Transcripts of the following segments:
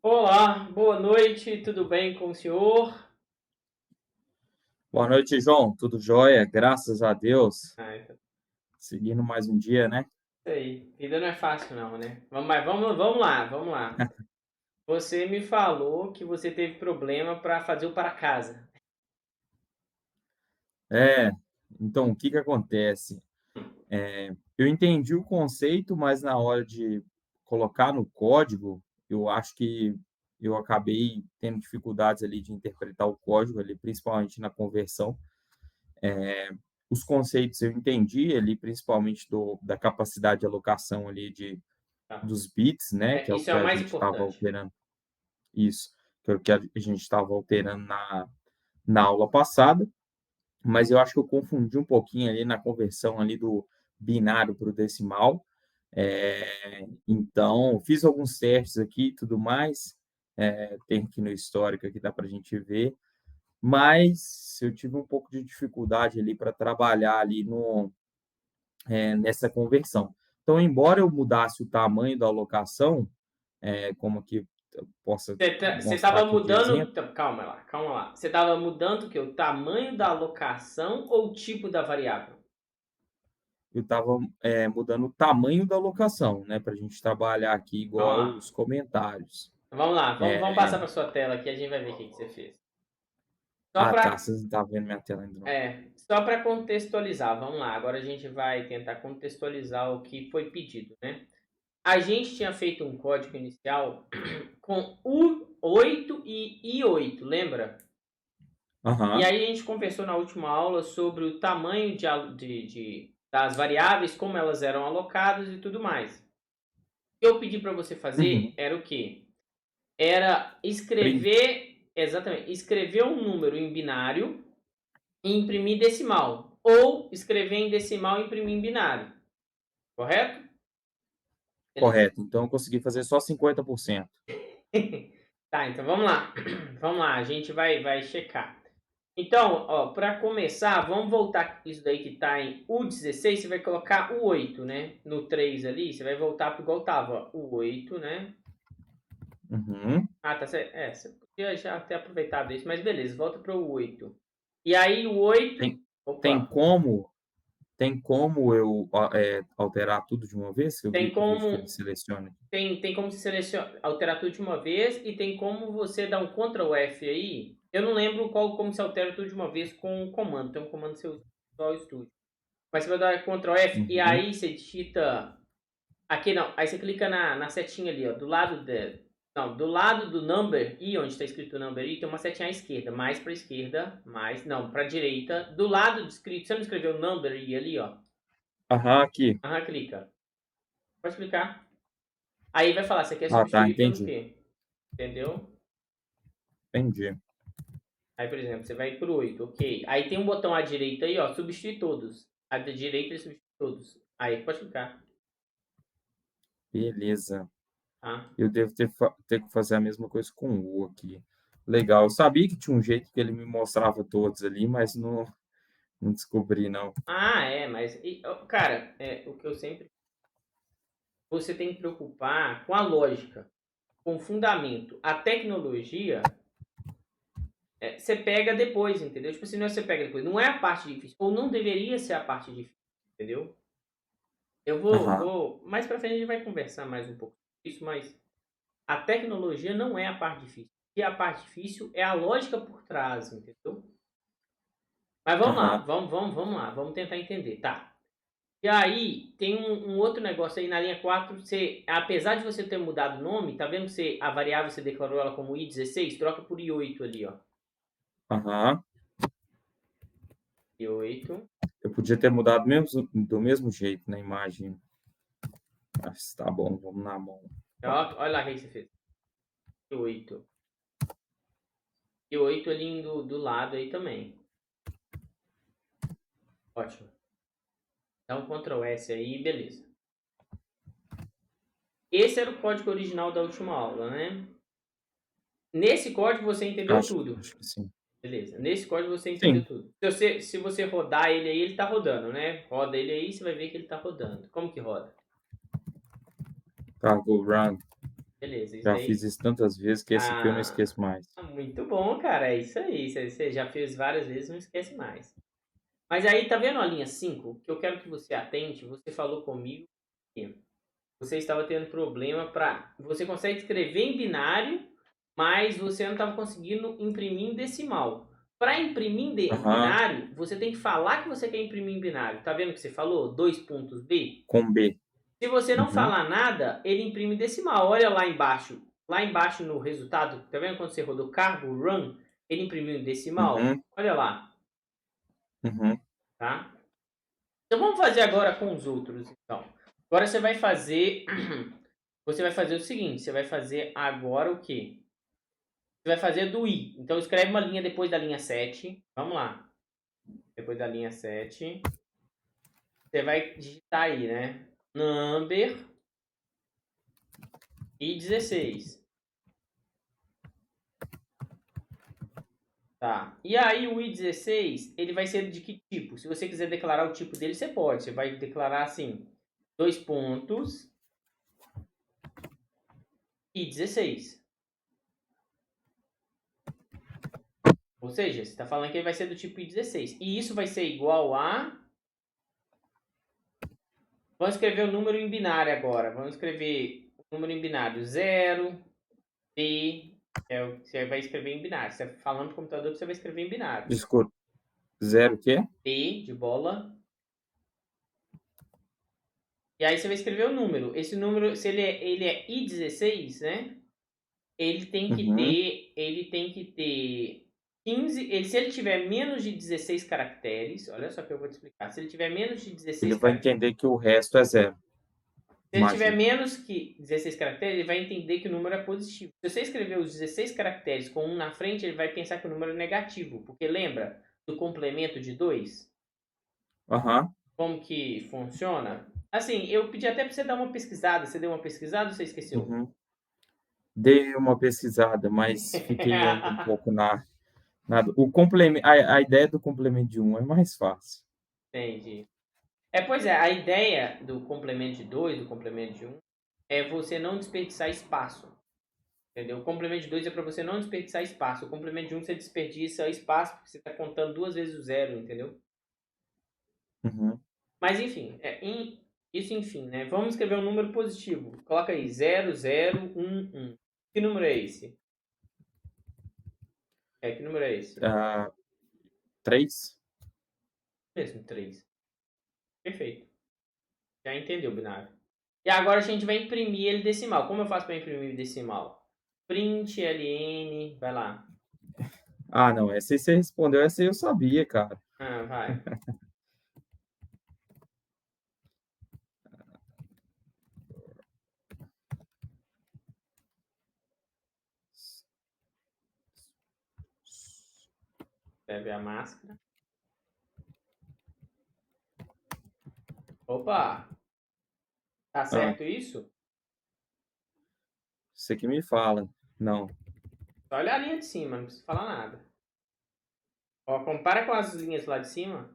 Olá, boa noite, tudo bem com o senhor? Boa noite, João. Tudo jóia? Graças a Deus. Então, Seguindo mais um dia, né? isso aí. Vida não é fácil não, né? Vamos lá. Você me falou que você teve problema para fazer o para casa. É, então, o que que acontece? Eu entendi o conceito, mas na hora de colocar no código, eu acho que eu acabei tendo dificuldades ali de interpretar o código ali, principalmente na conversão. Os conceitos eu entendi ali, principalmente da capacidade de alocação ali Tá. dos bits, né? Que é o Isso é que o a mais gente estava importante. alterando. Isso, que é o que a gente estava alterando na aula passada. Mas eu acho que eu confundi um pouquinho ali na conversão ali do binário para o decimal. Então, fiz alguns testes aqui e tudo mais. Tem aqui no histórico aqui, dá para a gente ver. Mas eu tive um pouco de dificuldade ali para trabalhar ali nessa conversão. Então, embora eu mudasse o tamanho da alocação, como aqui eu possa Você mostrar estava aqui de mudando, exemplo, calma lá. Você estava mudando o quê? O tamanho da alocação ou o tipo da variável? eu estava mudando o tamanho da alocação, né, para a gente trabalhar aqui Vamos igual lá. os comentários. Vamos lá, vamos É, passar para sua tela aqui, a gente vai ver o que você fez. Só ah, tá, para vocês não estavam vendo minha tela ainda não. Só para contextualizar, vamos lá. Agora a gente vai tentar contextualizar o que foi pedido, né? A gente tinha feito um código inicial com U8 e I8, lembra? E Aham, aí a gente conversou na última aula sobre o tamanho das variáveis, como elas eram alocadas e tudo mais. O que eu pedi para você fazer uhum. era o quê? Era escrever um número em binário e imprimir decimal. Ou escrever em decimal e imprimir em binário. Correto? Beleza. Correto, então eu consegui fazer só 50%. Tá, então vamos lá. Vamos lá, a gente vai checar. Então, ó, para começar, vamos voltar isso daí que tá em U16, você vai colocar o 8, né? No 3 ali, você vai voltar para igual tava, o 8, né? Uhum. Ah, tá certo. Você podia já ter aproveitado isso, mas beleza, volta para o 8. E aí o 8, Tem, tem opa, como, tem como eu alterar tudo de uma vez? Eu tem vejo que ele como seleciona. tem como você alterar tudo de uma vez e tem como você dar um Ctrl F aí. Eu não lembro como se altera tudo de uma vez com o comando. Tem um comando que você usa no Visual Studio. Mas você vai dar Ctrl F e Uhum. aí você digita. Aqui não. Aí você clica na setinha ali, ó. Não, do lado do number I, onde está escrito number I, tem uma setinha à esquerda. Mais para esquerda, mais. Não, para direita. Do lado de escrito. Você não escreveu number I ali, ó? Aham, aqui. Aham, clica. Pode clicar. Aí vai falar, você quer Ah, tá, substituir pelo entendi. quê? Entendeu? Entendi. Aí, por exemplo, você vai pro 8, ok. Aí tem um botão à direita aí, ó, substituir todos. À da direita ele substitui todos. Aí pode clicar, Beleza. tá? Eu devo ter que fazer a mesma coisa com o U aqui. Legal. Eu sabia que tinha um jeito que ele me mostrava todos ali, mas não descobri, não. Ah, mas, ó, cara, o que eu sempre. Você tem que preocupar com a lógica, com o fundamento. A tecnologia, você pega depois, entendeu? Tipo assim, não é você pega depois. Não é a parte difícil. Ou não deveria ser a parte difícil, entendeu? Eu Aham, mais pra frente a gente vai conversar mais um pouco sobre isso, mas a tecnologia não é a parte difícil. E a parte difícil é a lógica por trás, entendeu? Mas vamos lá, aham. vamos lá, vamos tentar entender, tá? E aí, tem um outro negócio aí na linha 4. Apesar de você ter mudado o nome, tá vendo que a variável você declarou ela como I16? Troca por I8 ali, ó. Aham. I8. Eu podia ter mudado do mesmo jeito na imagem. Mas tá bom, vamos na mão. Olha lá o que você fez. I8. I8 ali do lado aí também. Ótimo. Dá um Ctrl S aí, beleza. Esse era o código original da última aula, né? Nesse código você entendeu tudo. Acho que sim. Beleza. Nesse código você entendeu Sim. tudo. Se você rodar ele aí, ele tá rodando, né? Roda ele aí, você vai ver que ele tá rodando. Como que roda? Tá, go run. Beleza, isso Já daí. fiz isso tantas vezes que esse aqui eu não Ah, esqueço mais. muito bom, cara. É isso aí. Você já fez várias vezes, não esquece mais. Mas aí, tá vendo a linha 5? Que eu quero que você atente. Você falou comigo que você estava tendo problema para. Você consegue escrever em binário, mas você não estava conseguindo imprimir em decimal. Para imprimir em Aham, binário, você tem que falar que você quer imprimir em binário. Tá vendo que você falou? Dois pontos B? com B. Se você não Uhum, falar nada, ele imprime decimal. Olha lá embaixo. Lá embaixo no resultado, tá vendo quando você rodou cargo, run, ele imprimiu em decimal? uhum, Olha lá, uhum. tá? Então vamos fazer agora com os outros, então. Agora você vai fazer você vai fazer o seguinte, você vai fazer agora o quê? Você vai fazer do i. Então escreve uma linha depois da linha 7. Vamos lá. Depois da linha 7, você vai digitar aí, né? Number e 16. Tá. E aí o i16, ele vai ser de que tipo? Se você quiser declarar o tipo dele, você pode. Você vai declarar assim, dois pontos i16. Ou seja, você está falando que ele vai ser do tipo i16. E isso vai ser igual a... Vamos escrever o número em binário agora. Vamos escrever o número em binário. 0, p... Você vai escrever em binário. Você está falando do computador, você vai escrever em binário. Desculpa, zero o quê? P de bola. E aí você vai escrever o número. Esse número, se ele é i16, né? Uhum. Ele tem que ter 15, se ele tiver menos de 16 caracteres, olha só que eu vou te explicar. Se ele tiver menos de 16 Ele vai caracteres, entender que o resto é zero, se ele tiver imagina. menos que 16 caracteres, ele vai entender que o número é positivo. Se você escrever os 16 caracteres com um na frente, ele vai pensar que o número é negativo, porque lembra do complemento de 2? Aham. Como que funciona? Assim, eu pedi até para você dar uma pesquisada. Você deu uma pesquisada ou você esqueceu? Uhum. Dei uma pesquisada, mas fiquei ainda um pouco na o complemento a ideia do complemento de um é mais fácil. Entendi. Pois é, a ideia do complemento de 2, do complemento de um, é você não desperdiçar espaço. Entendeu? O complemento de 2 é para você não desperdiçar espaço. O complemento de um você desperdiça espaço porque você está contando duas vezes o zero, entendeu? Uhum. Mas enfim, isso enfim, né? Vamos escrever um número positivo. Coloca aí 0011. Que número é esse? Que número é esse? Ah, 3? Mesmo, 3. Perfeito. Já entendeu o binário. E agora a gente vai imprimir ele decimal. Como eu faço para imprimir decimal? Print ln, vai lá. Ah, não, essa aí você respondeu, essa aí eu sabia, cara. Ah, vai. Escreve a máscara. Opa! Tá Ah, certo isso? você que me fala. Não. Só olha a linha de cima, não precisa falar nada. Ó, compara com as linhas lá de cima.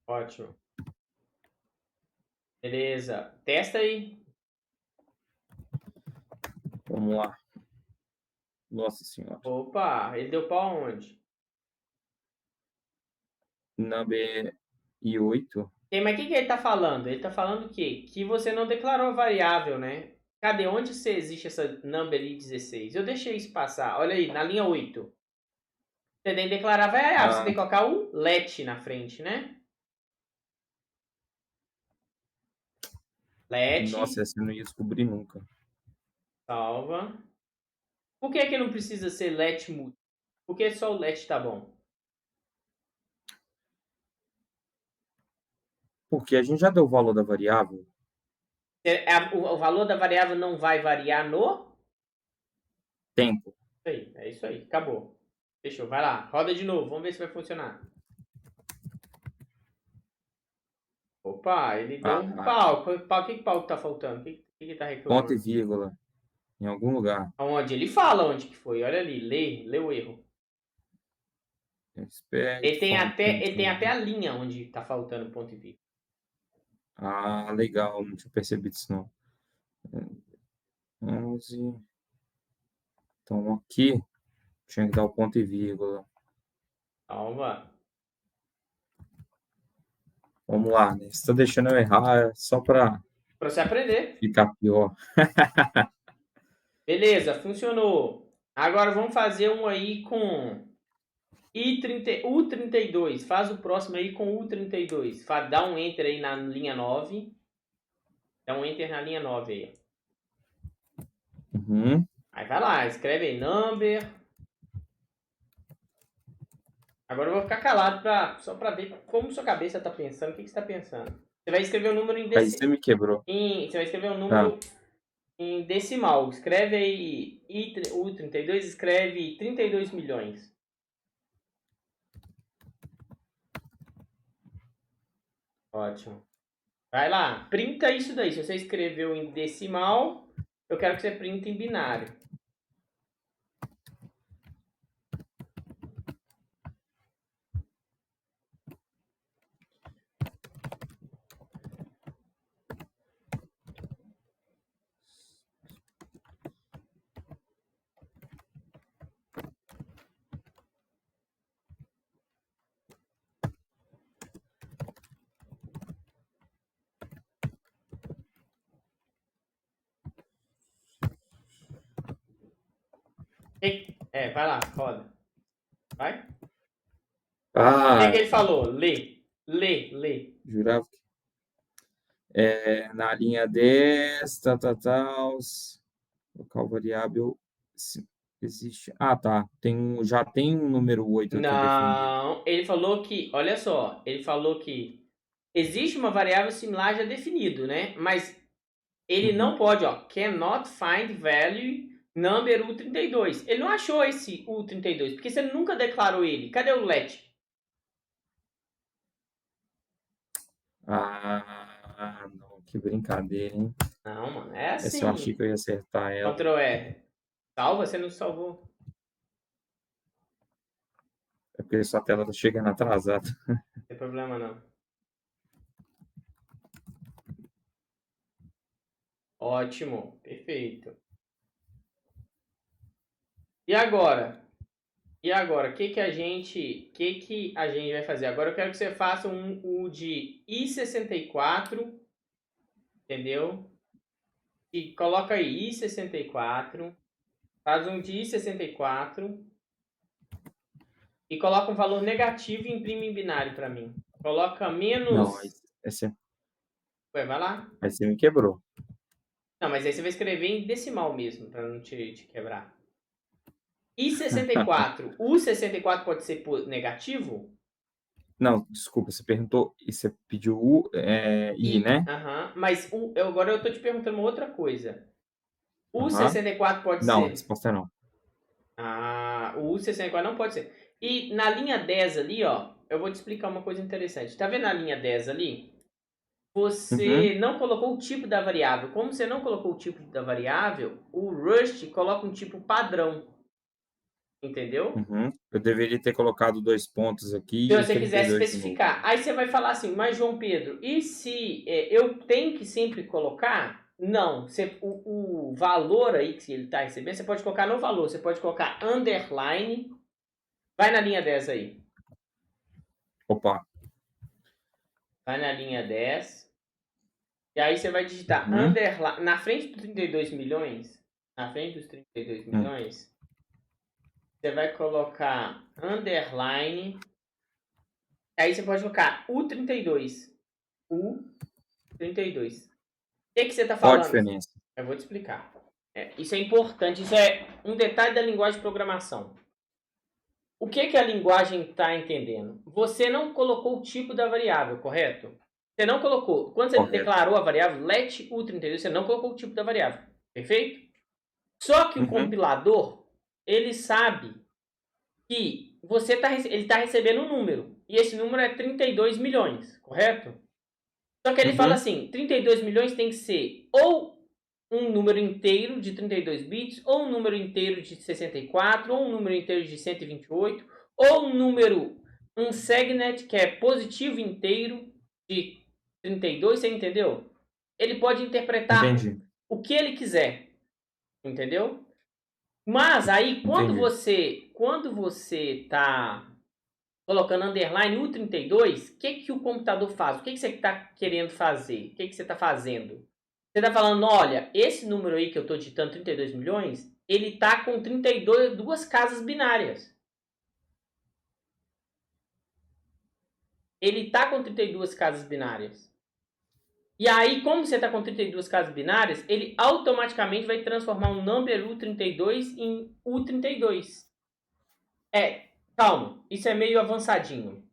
Ótimo. Beleza. Testa aí. Vamos lá. Nossa senhora. Opa, ele deu pau aonde? Number e 8. Mas o que ele tá falando? Ele tá falando o quê? Que você não declarou a variável, né? Cadê? Onde você existe essa number i16? Eu deixei isso passar. Olha aí, na linha 8. Você tem que declarar a variável. Você tem Ah, que colocar o let na frente, né? Let, nossa, essa eu não ia descobrir nunca. salva. Por que não precisa ser let múltiplo? Por que só o let tá bom? Porque a gente já deu o valor da variável? O valor da variável não vai variar no... Tempo. É isso aí. Acabou. Fechou. Vai lá. Roda de novo. Vamos ver se vai funcionar. Opa, ele deu Ah, um ah, pau. Que pau que tá faltando? Que tá ponto e reclamando? vírgula. Em algum lugar. Aonde? Ele fala onde que foi. Olha ali. Lê o erro. Expect, font, Ele tem até a linha onde tá faltando ponto e vírgula. Ah, legal, não tinha percebido isso não. 11. Então aqui tinha que dar o ponto e vírgula. Calma. Vamos lá, né? Você tá deixando eu errar só para Pra você aprender. ficar pior. Beleza, funcionou. Agora vamos fazer um aí com U32. Faz o próximo aí com U32. Dá um enter aí na linha 9. Dá um enter na linha 9 aí. Uhum. Aí vai lá, escreve aí number. Agora eu vou ficar calado só pra ver como sua cabeça tá pensando. O que você tá pensando? Você vai escrever o número Aí você me quebrou. Você vai escrever um Tá. número em decimal. Escreve aí U32, escreve 32 milhões. Ótimo. Vai lá, printa isso daí. Se você escreveu em decimal, eu quero que você printe em binário. Vai lá, roda. Vai. O que ele falou? Lê. Lê. Jurava que na linha 10, tal, local variável existe. Ah, tá. Já tem um número 8 aqui definido. Não, ele falou que, olha só, ele falou que existe uma variável similar já definido, né? Mas ele não pode, cannot find value number U32. Ele não achou esse U32, porque você nunca declarou ele. Cadê o let? Ah, não, que brincadeira, hein? Não, mano, é Essa eu achei assim. que eu ia acertar ela. Ctrl R. Salva, você não salvou. É porque sua tela tá chegando atrasada. Não tem problema não. Ótimo, perfeito. E agora? O que a gente vai fazer? Agora eu quero que você faça o de I64, entendeu? E coloca aí I64, faz um de I64 e coloca um valor negativo e imprime em binário para mim. Coloca Não, menos. essa, Ué, vai lá. aí você me quebrou. Não, mas aí você vai escrever em decimal mesmo, para não te quebrar. I64. O 64 pode ser negativo? Não, desculpa, você perguntou e você pediu I, né? Mas agora eu tô te perguntando uma outra coisa. O Aham. 64 pode Não, a ser? resposta é não. O 64 não pode ser. E na linha 10 ali, ó, eu vou te explicar uma coisa interessante. Tá vendo a linha 10 ali? Uhum, Você não colocou o tipo da variável. Como você não colocou o tipo da variável, o Rust coloca um tipo padrão. Entendeu? uhum. Eu deveria ter colocado 2 pontos aqui Se e você quiser 32 de novo. especificar. Aí você vai falar assim, mas João Pedro, e se eu tenho que sempre colocar? Não. O valor aí que ele está recebendo, você pode colocar no valor. Você pode colocar underline. Vai na linha 10 aí. Opa. Vai na linha 10. E aí você vai digitar Uhum, underline. Na frente dos 32 milhões. Na frente dos 32 hum. milhões. Você vai colocar underline. Aí você pode colocar U32. U32. O que você está Qual a falando? diferença? Eu vou te explicar. Isso é importante, isso é um detalhe da linguagem de programação. O que a linguagem está entendendo? Você não colocou o tipo da variável, correto? Você não colocou. Quando você Correto. declarou a variável let U32, você não colocou o tipo da variável. Perfeito? Só que o Uhum, compilador, ele sabe que ele está recebendo um número. E esse número é 32 milhões, correto? Só que ele fala uhum, assim, 32 milhões tem que ser ou um número inteiro de 32 bits, ou um número inteiro de 64, ou um número inteiro de 128, ou um segnet que é positivo inteiro de 32, você entendeu? Ele pode interpretar Entendi, o que ele quiser, entendeu? Mas aí, entendi. quando você tá colocando underline U32, o que o computador faz? O que você está querendo fazer? O que você está fazendo? Você está falando, olha, esse número aí que eu estou digitando, 32 milhões, ele está com 32 casas binárias. Ele está com 32 casas binárias. E aí, como você está com 32 casas binárias, ele automaticamente vai transformar um number U32 em U32. Calma, isso é meio avançadinho.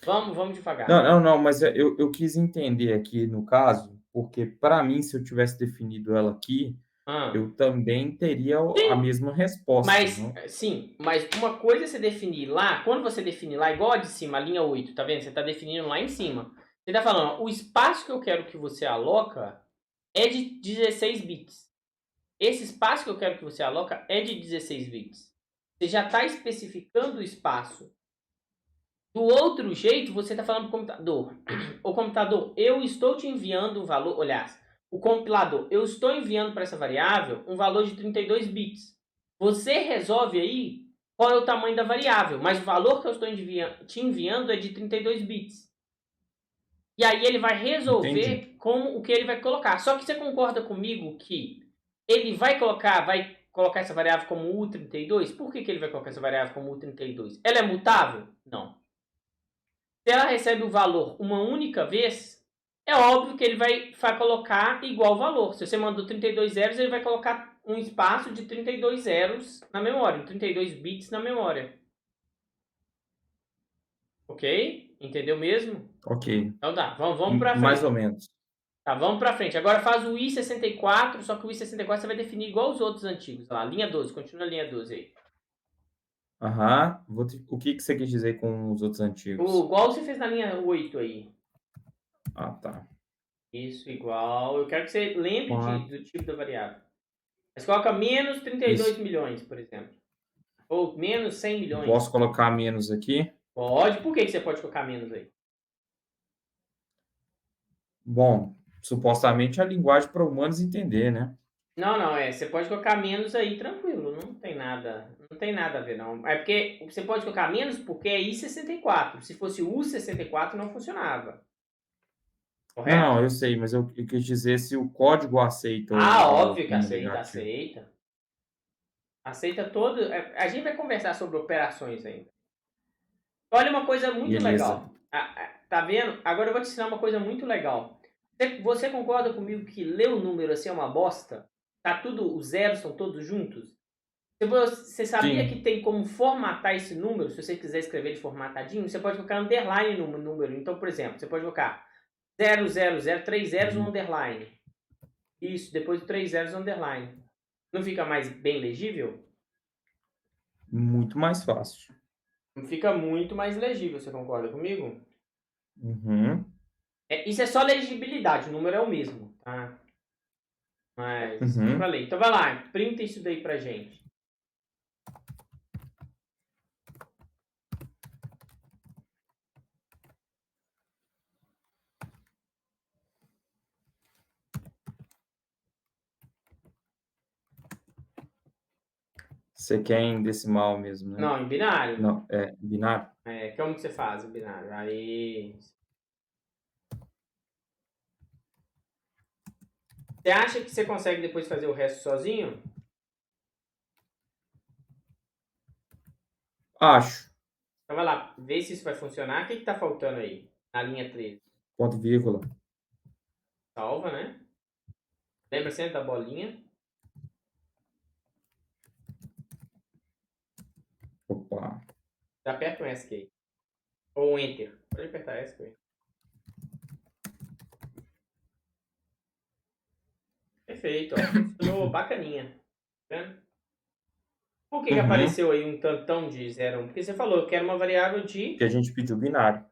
Vamos Não, devagar. não, não, mas eu quis entender aqui no caso, porque para mim, se eu tivesse definido ela aqui, Ah. eu também teria a Sim, mesma resposta, mas não? sim, mas uma coisa é você definir lá, quando você definir lá, igual a de cima, a linha 8, tá vendo? Você está definindo lá em cima. Você está falando, ó, o espaço que eu quero que você aloca é de 16 bits. Esse espaço que eu quero que você aloca é de 16 bits. Você já está especificando o espaço. Do outro jeito, você está falando para o computador. O computador, eu estou te enviando um valor. Aliás, o compilador, eu estou enviando para essa variável um valor de 32 bits. Você resolve aí qual é o tamanho da variável, mas o valor que eu estou te enviando é de 32 bits. E aí ele vai Entendi. resolver como o que ele vai colocar. Só que você concorda comigo que ele vai colocar essa variável como U32? Por que ele vai colocar essa variável como U32? Ela é mutável? Não. Se ela recebe o valor uma única vez, é óbvio que ele vai colocar igual valor. Se você mandou 32 zeros, ele vai colocar um espaço de 32 zeros na memória, 32 bits na memória. Ok? Entendeu mesmo? Ok, Então tá, vamos pra mais ou frente. menos. Tá, vamos pra frente. Agora faz o I64, só que o I64 você vai definir igual os outros antigos lá. Linha 12, continua a linha 12 aí. Aham. O que que você quis dizer com os outros antigos? Igual você fez na linha 8 aí. Ah, tá. Isso, igual. Eu quero que você lembre Quatro. do tipo da variável. Mas coloca menos 32 Isso. milhões, por exemplo. Ou menos 100 Eu milhões. posso colocar menos aqui? Pode. Por que você pode colocar menos aí? Bom, supostamente é a linguagem para humanos entender, né? Não, não, você pode colocar menos aí tranquilo, não tem nada a ver não. É porque você pode colocar menos porque é I64. Se fosse U64 não funcionava, correto? Não, eu sei, mas eu quis dizer se o código aceita o Ah, valor óbvio que como aceita, negativo. aceita. Aceita todo. A gente vai conversar sobre operações ainda. Olha uma coisa muito Beleza. legal. Tá vendo? Agora eu vou te ensinar uma coisa muito legal. Você concorda comigo que ler o número assim é uma bosta? Tá tudo, os zeros estão todos juntos? Você sabia que Sim. tem como formatar esse número? Se você quiser escrever ele formatadinho, você pode colocar underline no número. Então, por exemplo, você pode colocar 000, 3 zeros, um Uhum. underline. Isso, depois do 3 zeros, underline. Não fica mais bem legível? Muito mais fácil. Fica muito mais legível, você concorda comigo? Uhum. Isso é só legibilidade, o número é o mesmo, tá? Mas, só pra Uhum. ler. Então vai lá, printa isso daí pra gente. Você quer em decimal mesmo, né? Não, em binário. Não, é binário? Como que você faz o binário? Aí. Você acha que você consegue depois fazer o resto sozinho? Acho. Então vai lá, vê se isso vai funcionar. O que tá faltando aí? Na linha 13. Ponto vírgula. Salva, né? Lembra sempre da bolinha? Opa. Já aperta um ESC aí. Ou um Enter. Pode apertar ESC aí. Perfeito, ó. Funcionou bacaninha. Tá vendo? Por que Uhum. apareceu aí um tantão de 0 1? Porque você falou, eu quero uma variável Que de. a gente pediu binário.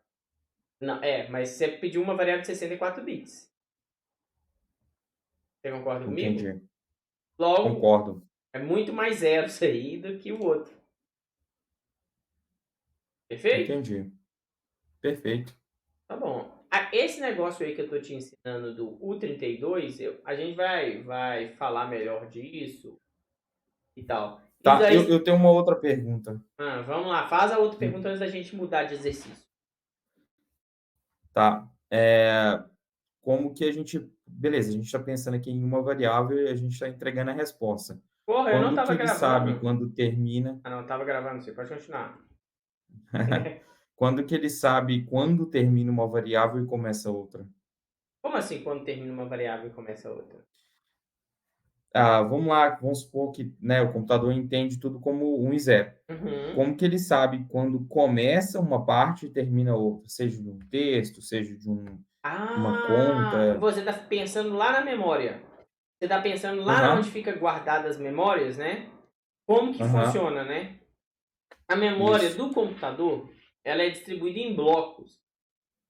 Não, mas você pediu uma variável de 64 bits. Você concorda comigo? Entendi. Logo, Concordo. é muito mais zeros aí do que o outro. Perfeito? entendi. Perfeito. Tá bom. Esse negócio aí que eu tô te ensinando do U32, a gente vai falar melhor disso e tal. Isso Tá, eu, aí, eu tenho uma outra pergunta. vamos lá, faz a outra pergunta antes da gente mudar de exercício. Tá. Como que a gente. Beleza, a gente está pensando aqui em uma variável e a gente está entregando a resposta. Porra, eu não Quando que tava ele sabe gravando. quando termina? Ah, não, tava gravando, você pode continuar. Quando que ele sabe quando termina uma variável e começa outra? Como assim quando termina uma variável e começa outra? Vamos lá, vamos supor que, né, o computador entende tudo como um e zero. Uhum. Como que ele sabe quando começa uma parte e termina outra? Seja de um texto, seja de uma Ah, conta. você tá pensando lá na memória. Você tá pensando lá onde Aham, fica guardadas as memórias, né? Como que aham, funciona, né? A memória isso. do computador, ela é distribuída em blocos.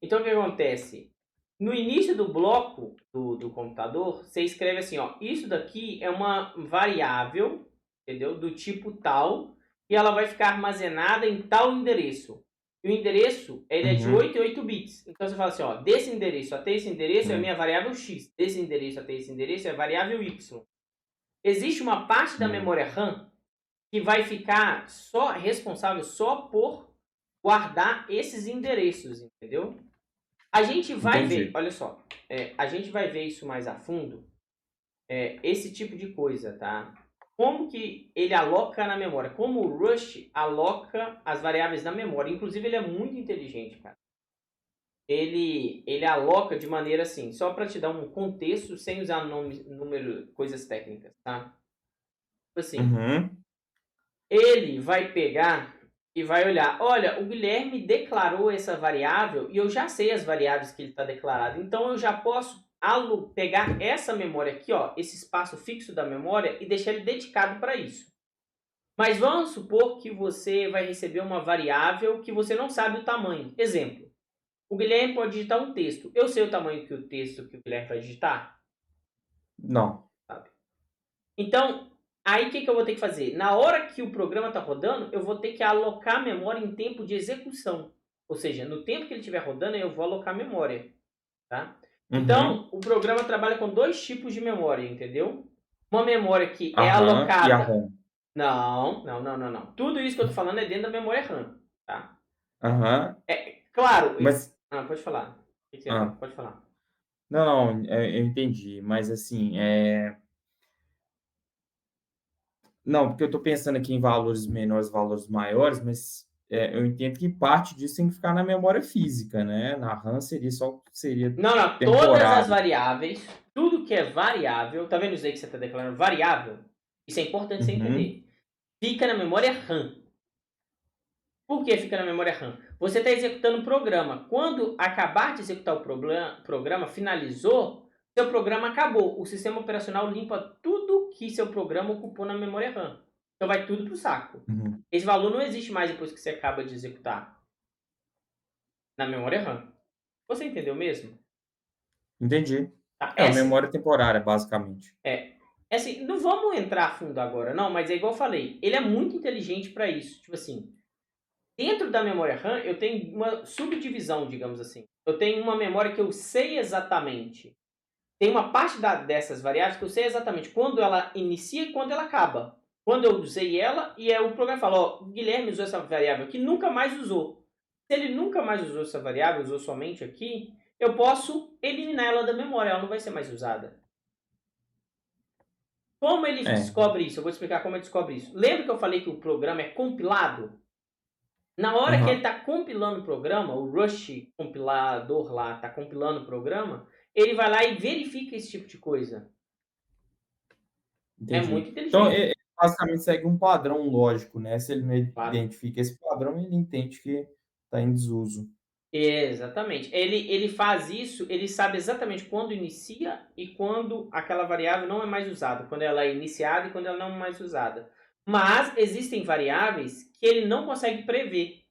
Então, o que acontece? No início do bloco do computador, você escreve assim, ó, isso daqui é uma variável, entendeu? Do tipo tal, e ela vai ficar armazenada em tal endereço. E o endereço, ele é de Uhum, 8 em 8 bits. Então, você fala assim, ó, desse endereço até esse endereço é a uhum, minha variável x, desse endereço até esse endereço é a variável y. Existe uma parte da uhum. memória RAM que vai ficar só responsável só por guardar esses endereços, entendeu? A gente vai ver, Entendi. olha só, a gente vai ver isso mais a fundo, esse tipo de coisa, tá? Como que ele aloca na memória? Como o Rust aloca as variáveis na memória? Inclusive, ele é muito inteligente, cara. Ele aloca de maneira assim, só para te dar um contexto, sem usar nome, número, coisas técnicas, tá? Tipo assim, Uhum, ele vai pegar e vai olhar, olha, o Guilherme declarou essa variável e eu já sei as variáveis que ele está declarado, então eu já posso pegar essa memória aqui, ó, esse espaço fixo da memória e deixar ele dedicado para isso. Mas vamos supor que você vai receber uma variável que você não sabe o tamanho. Exemplo, o Guilherme pode digitar um texto. Eu sei o tamanho que o texto que o Guilherme vai digitar? não. Sabe? Então, aí o que eu vou ter que fazer? Na hora que o programa está rodando, eu vou ter que alocar memória em tempo de execução. Ou seja, no tempo que ele estiver rodando, eu vou alocar memória. Tá? Uhum, Então, o programa trabalha com dois tipos de memória, entendeu? Uma memória que é aham, e a alocada. ROM. Não, não, não, não, não. Tudo isso que eu estou falando é dentro da memória RAM. Tá? Aham, Claro. mas. Pode falar. O que você ia falar? Ah, Pode falar. não, não, eu entendi, mas assim, não, porque eu estou pensando aqui em valores menores, valores maiores, mas eu entendo que parte disso tem que ficar na memória física, né? Na RAM seria só seria Não, não. Todas as temporário. variáveis, tudo que é variável, tá vendo isso aí que você está declarando? Variável. Isso é importante você Uhum, entender. Fica na memória RAM. Por que fica na memória RAM? Você está executando um programa. Quando acabar de executar o programa, finalizou, seu programa acabou. O sistema operacional limpa tudo que seu programa ocupou na memória RAM. Então vai tudo para o saco. uhum, Esse valor não existe mais depois que você acaba de executar na memória RAM. Você entendeu mesmo? entendi. Tá? É uma memória temporária, basicamente. É, é assim, não vamos entrar a fundo agora, não, mas é igual eu falei, ele é muito inteligente para isso. Tipo assim, dentro da memória RAM, eu tenho uma subdivisão, digamos assim. Eu tenho uma memória que eu sei exatamente. Tem uma parte dessas variáveis que eu sei exatamente quando ela inicia e quando ela acaba. Quando eu usei ela e o programa fala, ó, o Guilherme usou essa variável aqui, nunca mais usou. Se ele nunca mais usou essa variável, usou somente aqui, eu posso eliminar ela da memória, ela não vai ser mais usada. Como ele É. descobre isso? Eu vou explicar como ele descobre isso. Lembra que eu falei que o programa é compilado? Na hora que ele Aham, está compilando o programa, o Rush compilador lá está compilando o programa, ele vai lá e verifica esse tipo de coisa. É entendi. muito Então, inteligente. basicamente segue um padrão lógico, né? Se ele não Claro. identifica esse padrão, ele entende que está em desuso. Exatamente. Ele faz isso, ele sabe exatamente quando inicia e quando aquela variável não é mais usada, quando ela é iniciada e quando ela não é mais usada. Mas existem variáveis que ele não consegue prever,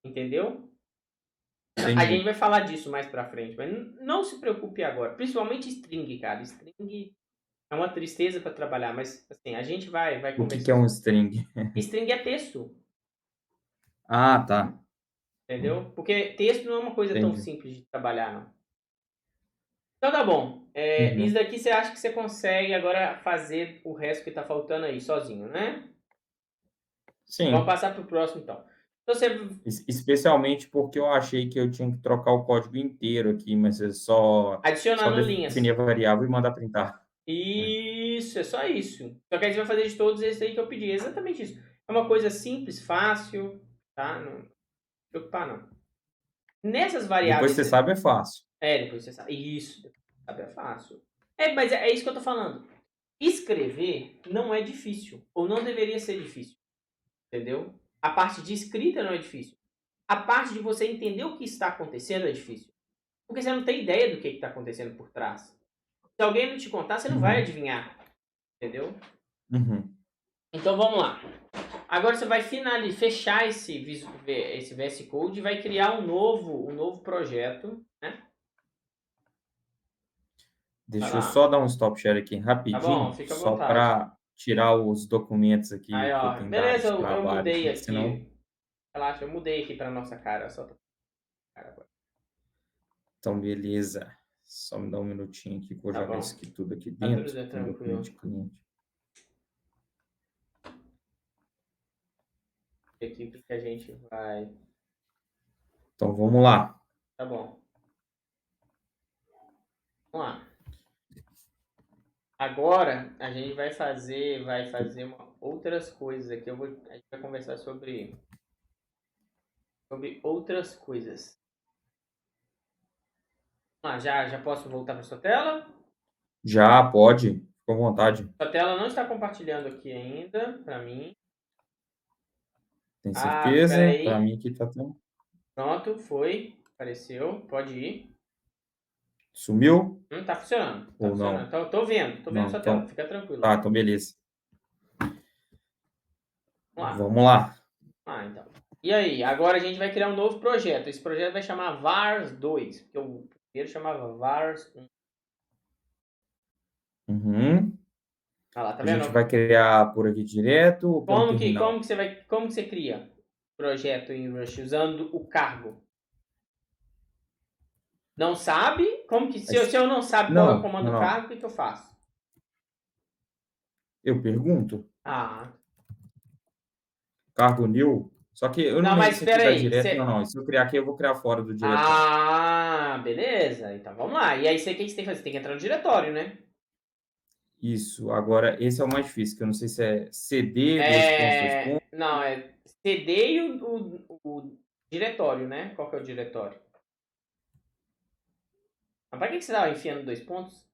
entendeu? A gente Entendi. vai falar disso mais pra frente, mas não se preocupe agora. Principalmente string, cara. String é uma tristeza para trabalhar, mas assim, a gente vai O que que é conversar. um string? String é texto. Ah, tá. Entendeu? Porque texto não é uma coisa tão Entendi. simples de trabalhar, não. Então tá bom. Isso Uhum. daqui você acha que você consegue agora fazer o resto que tá faltando aí, sozinho, né? Vamos Sim. passar pro próximo, então. Então você... Especialmente porque eu achei que eu tinha que trocar o código inteiro aqui, mas é só Adicionando definir linhas. a variável e mandar printar. É. Isso, é só isso. Só que aí você vai fazer de todos esses aí que eu pedi. É exatamente isso. É uma coisa simples, fácil, tá? Não se preocupar, não. Nessas Depois variáveis... você sabe, é fácil. depois você sabe. Isso, depois você sabe, é fácil. Mas é isso que eu tô falando. Escrever não é difícil. Ou não deveria ser difícil. Entendeu? A parte de escrita não é difícil. A parte de você entender o que está acontecendo é difícil. Porque você não tem ideia do que está acontecendo por trás. Se alguém não te contar, você não vai Uhum. adivinhar. Entendeu? Uhum. Então vamos lá. Agora você vai fechar esse VS Code e vai criar um novo projeto, né? Vai Deixa eu lá. só dar um stop share aqui Tá bom? rapidinho, Fica à só vontade. para tirar os documentos Aí, aqui que eu ó. tenho da área Beleza, de eu trabalho mudei aqui, senão aqui. Relaxa, eu mudei aqui pra nossa cara. Só tá cara agora. então beleza. Só me dá um minutinho aqui que eu vou Tá jogar bom. isso aqui tudo aqui Tá tudo dentro. Tem documento tranquilo. de cliente. Aqui o que que a gente vai... Então vamos lá. Tá bom. Vamos lá. Agora a gente vai fazer outras coisas aqui. A gente vai conversar sobre outras coisas. Vamos lá, já posso voltar para sua tela? Já pode, fica à vontade. Sua tela não está compartilhando aqui ainda, para mim. Tem Ah, espera certeza? Para aí. mim aqui tá tão... Pronto, foi. Apareceu. Pode ir. Sumiu Tá funcionando. Tá ou funcionando. não? Então, tô vendo Não, sua tela. então Fica tranquilo tá, lá. então beleza. Vamos lá. Vamos lá. Então. E aí, agora a gente vai criar um novo projeto. Esse projeto vai chamar VARS 2, porque o primeiro chamava VARS 1. Uhum. Olha lá, tá A gente vendo? vai criar por aqui direto ou pelo Como terminal? que como que você cria projeto em Rush usando o cargo? Não sabe? Como que se eu não sabe qual é o Não, não, comando não. cargo, o que que eu faço? Eu pergunto, Ah, cargo new, só que eu não não, lembro mas se aqui espera dá aí. direto. Não, não. Se eu criar aqui, eu vou criar fora do diretório. Beleza. Então vamos lá. E aí, o que que você tem que fazer? Você tem que entrar no diretório, né? Isso. Agora, esse é o mais difícil, que eu não sei se é CD, dois pontos, dois pontos. Não, é CD e o diretório, né? Qual que é o diretório? Mas pra que você tava enfiando 2 pontos?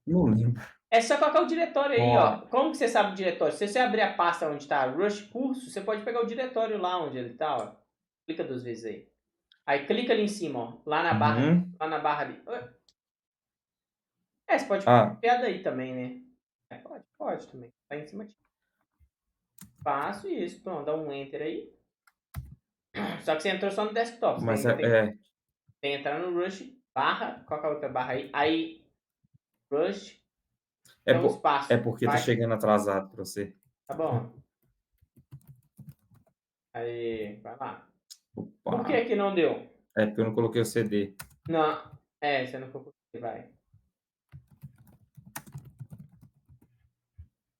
Não lembro. É só colocar o diretório aí, Ó, ó. Como que você sabe o diretório? Se você abrir a pasta onde está Rush Curso, você pode pegar o diretório lá onde ele está, ó. Clica 2 vezes aí. Aí clica ali em cima, ó. uhum. Lá na barra ali. Você pode Ah, copiar daí também, né? Pode também. Tá em cima. Faço isso. Pronto, dá um Enter aí. Só que você entrou só no desktop. Você mas ainda tem que entrar no Rush, barra. Qual que é a outra barra aí? Aí, Rush, é, tem um é espaço. porque tá Vai. chegando atrasado para você. Tá bom. Aí, vai lá. Por que Opa. que não deu? É porque eu não coloquei o CD. Não, você não colocou. Vai.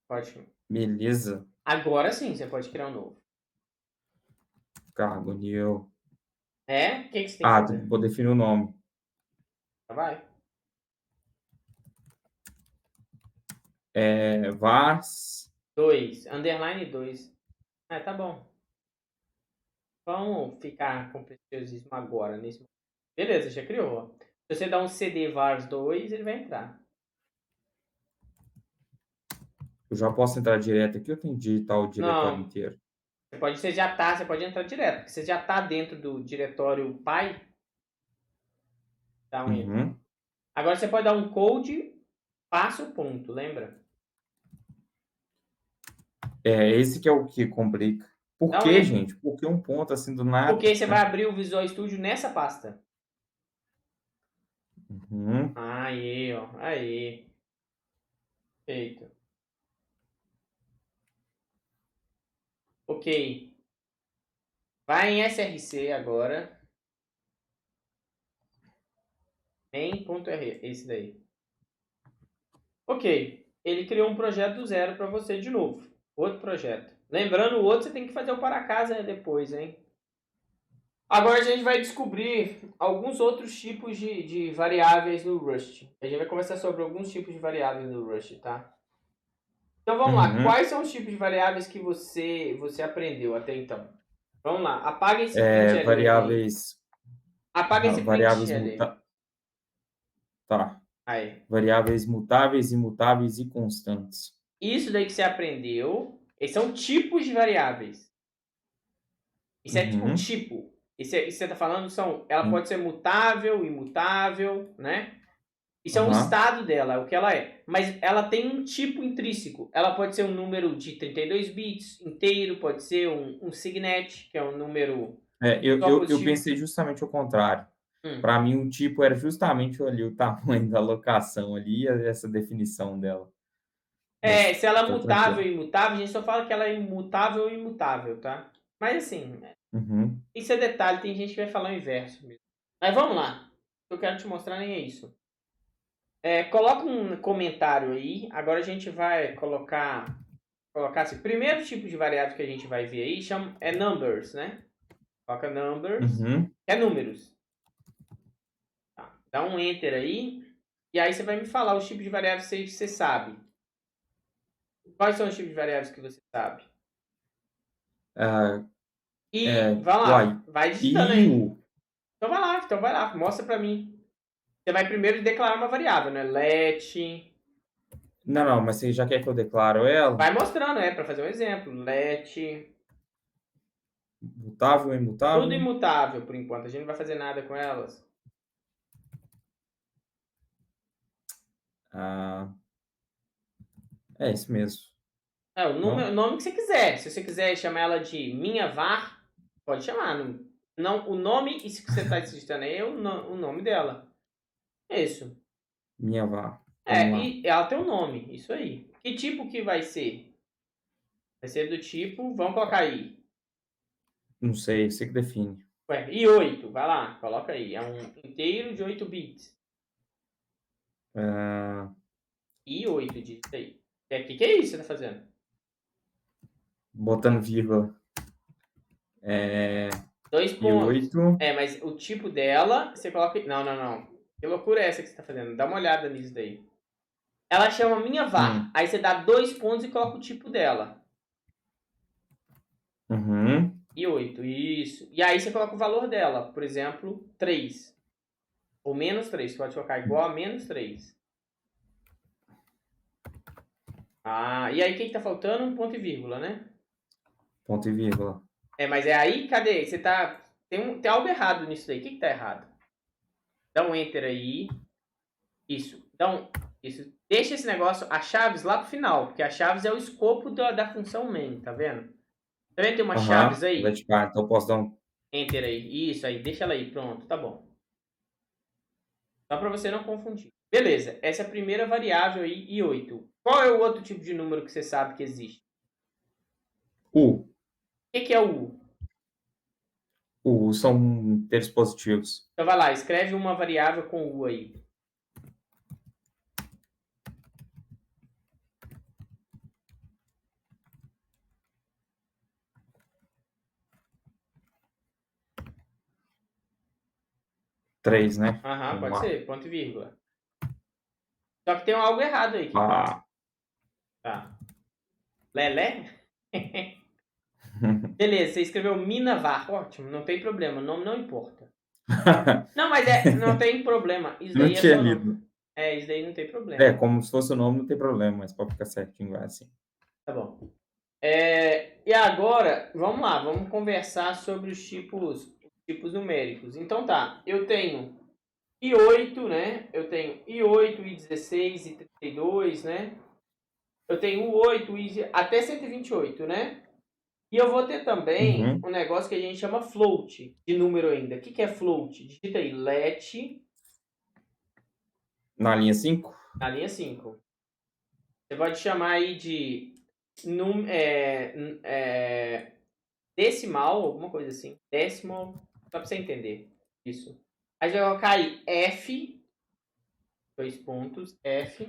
Ótimo. Beleza. Agora sim, você pode criar um novo. Cargo new. O que que você tem que Ah, fazer? vou definir o nome. Vai. Vars. 2, underline 2. Tá bom. Vamos ficar com preciosismo agora, nesse momento. Beleza, já criou. Se você dá um CD vars 2, ele vai entrar. Eu já posso entrar direto aqui ou tem que digitar o diretório Não, inteiro? você pode entrar direto, porque você já está dentro do diretório pai, dá um enter. Uhum. Agora você pode dar um code, passo, ponto, lembra? É, esse que é o que complica. Por Dá um quê, enter. gente? Por que um ponto assim do nada? Porque você vai abrir o Visual Studio nessa pasta. Uhum. Aí, ó. Aí. Feito. Ok. Vai em src agora. Main.r, esse daí. Ok. Ele criou um projeto do zero para você de novo. Outro projeto. Lembrando, o outro você tem que fazer o para casa depois, hein? Agora a gente vai descobrir alguns outros tipos de variáveis no Rust. A gente vai conversar sobre alguns tipos de variáveis no Rust, tá? Então vamos lá. Uhum. Quais são os tipos de variáveis que você aprendeu até então? Vamos lá. Apaga esse print header aí. Variáveis, Apaga esse print variáveis header. tá. Aí. Variáveis mutáveis, imutáveis e constantes. Isso daí que você aprendeu, esses são tipos de variáveis. Isso é um Uhum. tipo. Isso que você está falando ela Sim. pode ser mutável, imutável, né? Isso é um Aham. estado dela, o que ela é. Mas ela tem um tipo intrínseco. Ela pode ser um número de 32 bits inteiro, pode ser um signet, que é um número só Eu positivo. pensei justamente o contrário. Hum. Para mim, o tipo era justamente ali o tamanho da locação ali, essa definição dela. Mas Se ela é tô mutável tranquilo. e imutável, a gente só fala que ela é imutável e imutável, tá? Mas assim, Uhum. isso é detalhe, tem gente que vai falar o inverso mesmo. Mas vamos lá. O que eu quero te mostrar nem é isso. Coloca um comentário aí. Agora a gente vai colocar assim. Primeiro tipo de variável que a gente vai ver aí é numbers, né? Coloca numbers. Uhum. É números. Tá. Dá um enter aí. E aí você vai me falar os tipos de variáveis que você sabe. Quais são os tipos de variáveis que você sabe? Ah, E vai uai. lá. Vai digitando E aí. o... Então vai lá. Mostra pra mim. Você vai primeiro declarar uma variável, né? Let. Não, não, mas você já quer que eu declaro ela? Vai mostrando, para fazer um exemplo. Let. Mutável, Tudo imutável? imutável por enquanto. A gente não vai fazer nada com elas. Ah, é isso mesmo. O Não? nome que você quiser. Se você quiser chamar ela de minha var, pode chamar. Não, o nome, isso que você está digitando aí é o nome dela. É isso. Minha vá. Vamos lá. E ela tem um nome, isso aí. Que tipo que vai ser? Vai ser do tipo, vamos colocar aí. Não sei, você que define. Ué, i8, vai lá, coloca aí. É um inteiro de 8 bits. Ah, i8, digita aí. Que é isso que você tá fazendo? botando vírgula. Dois E pontos. 8. Mas o tipo dela, você coloca. Não, não, não. Que loucura é essa que você tá fazendo? Dá uma olhada nisso daí. Ela chama minha var. Aí você dá 2 pontos e coloca o tipo dela. Uhum. E 8, isso. E aí você coloca o valor dela. Por exemplo, 3. Ou menos 3. Você pode colocar igual a menos 3. E aí o que tá faltando? Um ponto e vírgula, né? Ponto e vírgula. Mas é aí, cadê? Você tá. Tem algo errado nisso daí. O que tá errado? Dá um enter aí. Isso. Então, isso. Deixa esse negócio, as chaves lá pro final, porque as chaves é o escopo da função main, tá vendo? Tá vendo? Tem umas chaves Aham. aí. Vertical. Então eu posso dar um. Enter aí. Isso aí, deixa ela aí. Pronto, tá bom. Só para você não confundir. Beleza, essa é a primeira variável aí, i8. Qual é o outro tipo de número que você sabe que existe? U. O que é o U? U são inteiros positivos. Então vai lá, escreve uma variável com U aí. Três, né? Aham, Vamos pode lá. ser, ponto e vírgula. Só que tem algo errado aí. Que é? Ah. Tá. Lelé? Beleza, você escreveu Minavar. Ótimo, não tem problema, o nome não importa. Não, mas não tem problema. Isso Não daí é tinha seu nome. lido. Isso daí não tem problema. Como se fosse o nome, não tem problema, mas pode ficar certinho, vai assim. Tá bom. E agora, vamos lá, vamos conversar sobre os tipos numéricos. Então tá, eu tenho i8, né? Eu tenho i8, i16, i32, né? Eu tenho o 8, até 128, né? E eu vou ter também Uhum. um negócio que a gente chama float, de número ainda. O que é float? Digita aí, let, Na linha 5? na linha 5. Você pode chamar aí de decimal, alguma coisa assim. Decimal, só pra você entender isso. Aí você vai colocar aí F, 2 pontos, F.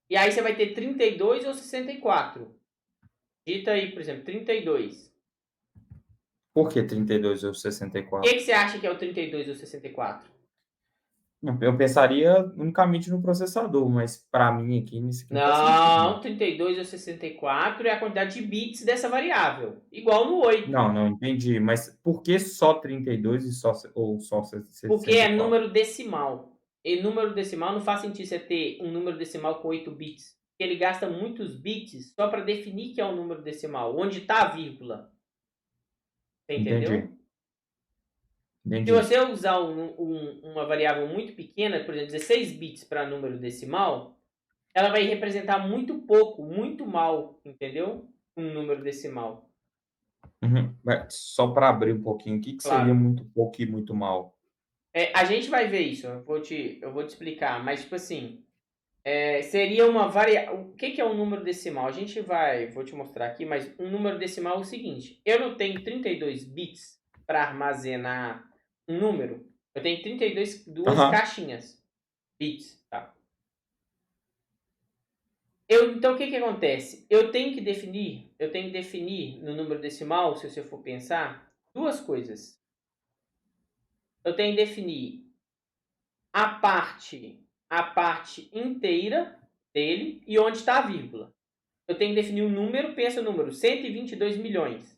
E aí você vai ter 32 ou 64. Digita aí, por exemplo, 32. Por que 32 ou O 64? que você acha que é o 32 ou 64? Eu pensaria unicamente no processador, mas para mim aqui, nisso aqui não faz sentido, Não, não. 32 ou 64 é a quantidade de bits dessa variável. Igual no 8. Não, não entendi. Mas por que só 32 e só Porque é 64? número decimal. E número decimal não faz sentido você ter um número decimal com 8 bits. Porque ele gasta muitos bits só para definir que é um número decimal. Onde está a vírgula. Você Entendi, entendeu? Se entendi. você usar uma variável muito pequena, por exemplo, 16 bits para número decimal, ela vai representar muito pouco, muito mal, entendeu? Um número decimal. Uhum. Mas só para abrir um pouquinho, o que que seria Claro. muito pouco e muito mal? A gente vai ver isso, eu vou te explicar, mas tipo assim, seria uma variável. O que que é um número decimal? Vou te mostrar aqui, mas um número decimal é o seguinte: eu não tenho 32 bits para armazenar um número, eu tenho 32 Aham. caixinhas, bits, tá? Então o que que acontece? Eu tenho que definir no número decimal, se você for pensar, duas coisas. Eu tenho que definir a parte inteira dele e onde está a vírgula. Eu tenho que definir um número, pensa o número, 122 milhões.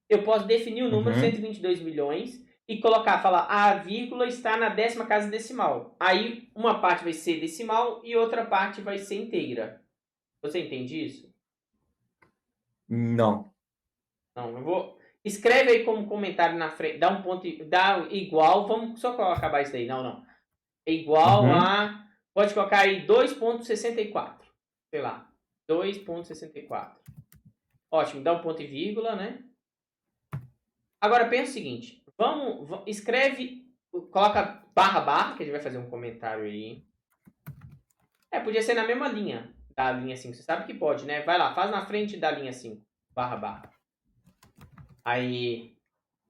Eu posso definir o número Uhum. 122 milhões e falar, a vírgula está na 10ª casa decimal. Aí uma parte vai ser decimal e outra parte vai ser inteira. Você entende isso? Não. Não, eu vou. Escreve aí como comentário na frente, dá um ponto, dá igual, vamos só acabar isso daí. Não, não. É igual Uhum. a. Pode colocar aí 2,64. Sei lá. 2,64. Ótimo, dá um ponto e vírgula, né? Agora pensa o seguinte. Escreve. Coloca barra barra, que a gente vai fazer um comentário aí. Podia ser na mesma linha da linha 5. Você sabe que pode, né? Vai lá, faz na frente da linha 5. Barra barra. Aí.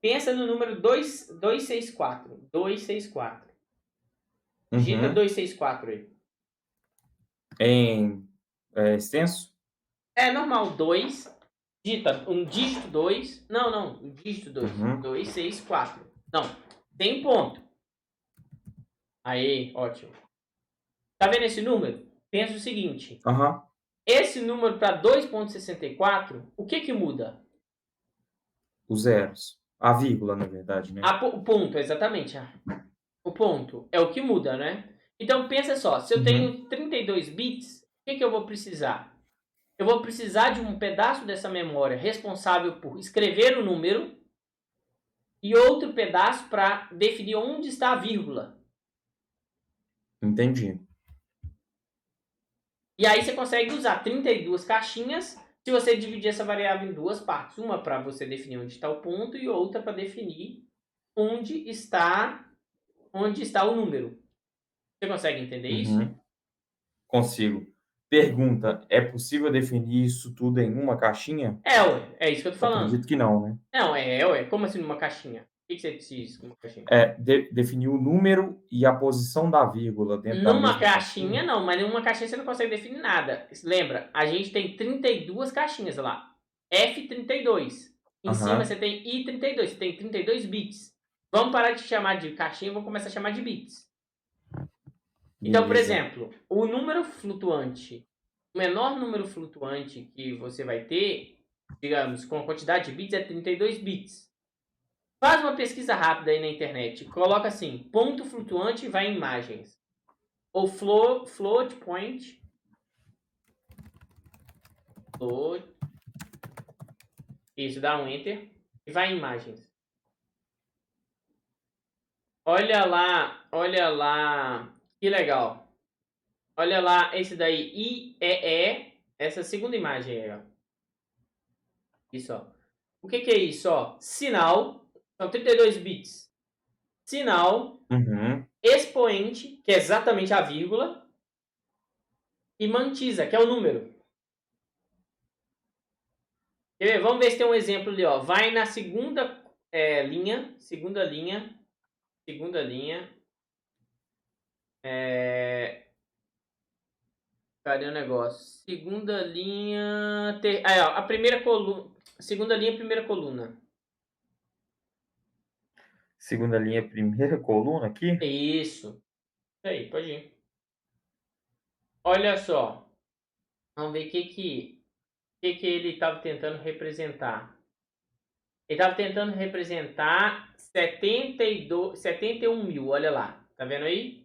Pensa no número 264. 264. Digita Uhum. 264 aí. Em extenso? É normal, 2. Digita um dígito 2. Não, não. Um dígito 2. Uhum. 264. Não. Tem ponto. Aí, ótimo. Tá vendo esse número? Pensa o seguinte. Aham. Esse número para 2,64, o que que muda? Os zeros. A vírgula, na verdade, né? O ponto, exatamente. O ponto é o que muda, né? Então pensa só, se eu Uhum. tenho 32 bits, o que que eu vou precisar? Eu vou precisar de um pedaço dessa memória responsável por escrever o número e outro pedaço para definir onde está a vírgula. Entendi. E aí você consegue usar 32 caixinhas se você dividir essa variável em duas partes. Uma para você definir onde está o ponto e outra para definir onde está o número. Você consegue entender isso? Uhum. Consigo. Pergunta: é possível definir isso tudo em uma caixinha? Ué, é isso que eu tô Eu falando. acredito que não, né? Não, ué, como assim numa caixinha? O que você diz com uma caixinha? Definir o número e a posição da vírgula dentro da Numa mesma caixinha, caixinha? não, mas numa caixinha você não consegue definir nada. Lembra, a gente tem 32 caixinhas lá. F32. Em cima você Aham, tem I32, você tem 32 bits. Vamos parar de chamar de caixinha e vamos começar a chamar de bits. Então, por beleza. exemplo, o número flutuante, o menor número flutuante que você vai ter, digamos, com a quantidade de bits é 32 bits. Faz uma pesquisa rápida aí na internet. Coloca assim, ponto flutuante vai em imagens. Ou float point. Float. Isso, dá um enter. E vai em imagens. Olha lá, olha lá. Que legal. Olha lá, esse daí, IEE. Essa segunda imagem aí, ó. Isso, ó. O que que é isso, ó? Sinal. São 32 bits. Sinal. Uhum, Expoente, que é exatamente a vírgula. E mantisa, que é o número. Vamos ver se tem um exemplo ali, ó. Vai na segunda linha. Cadê o negócio? Segunda linha. Aí, ó, a primeira coluna. Segunda linha, primeira coluna. Segunda linha, primeira coluna aqui? Isso. Aí, pode ir. Olha só. Vamos ver o que ele estava tentando representar. Ele estava tentando representar 71 mil, olha lá. Tá vendo aí?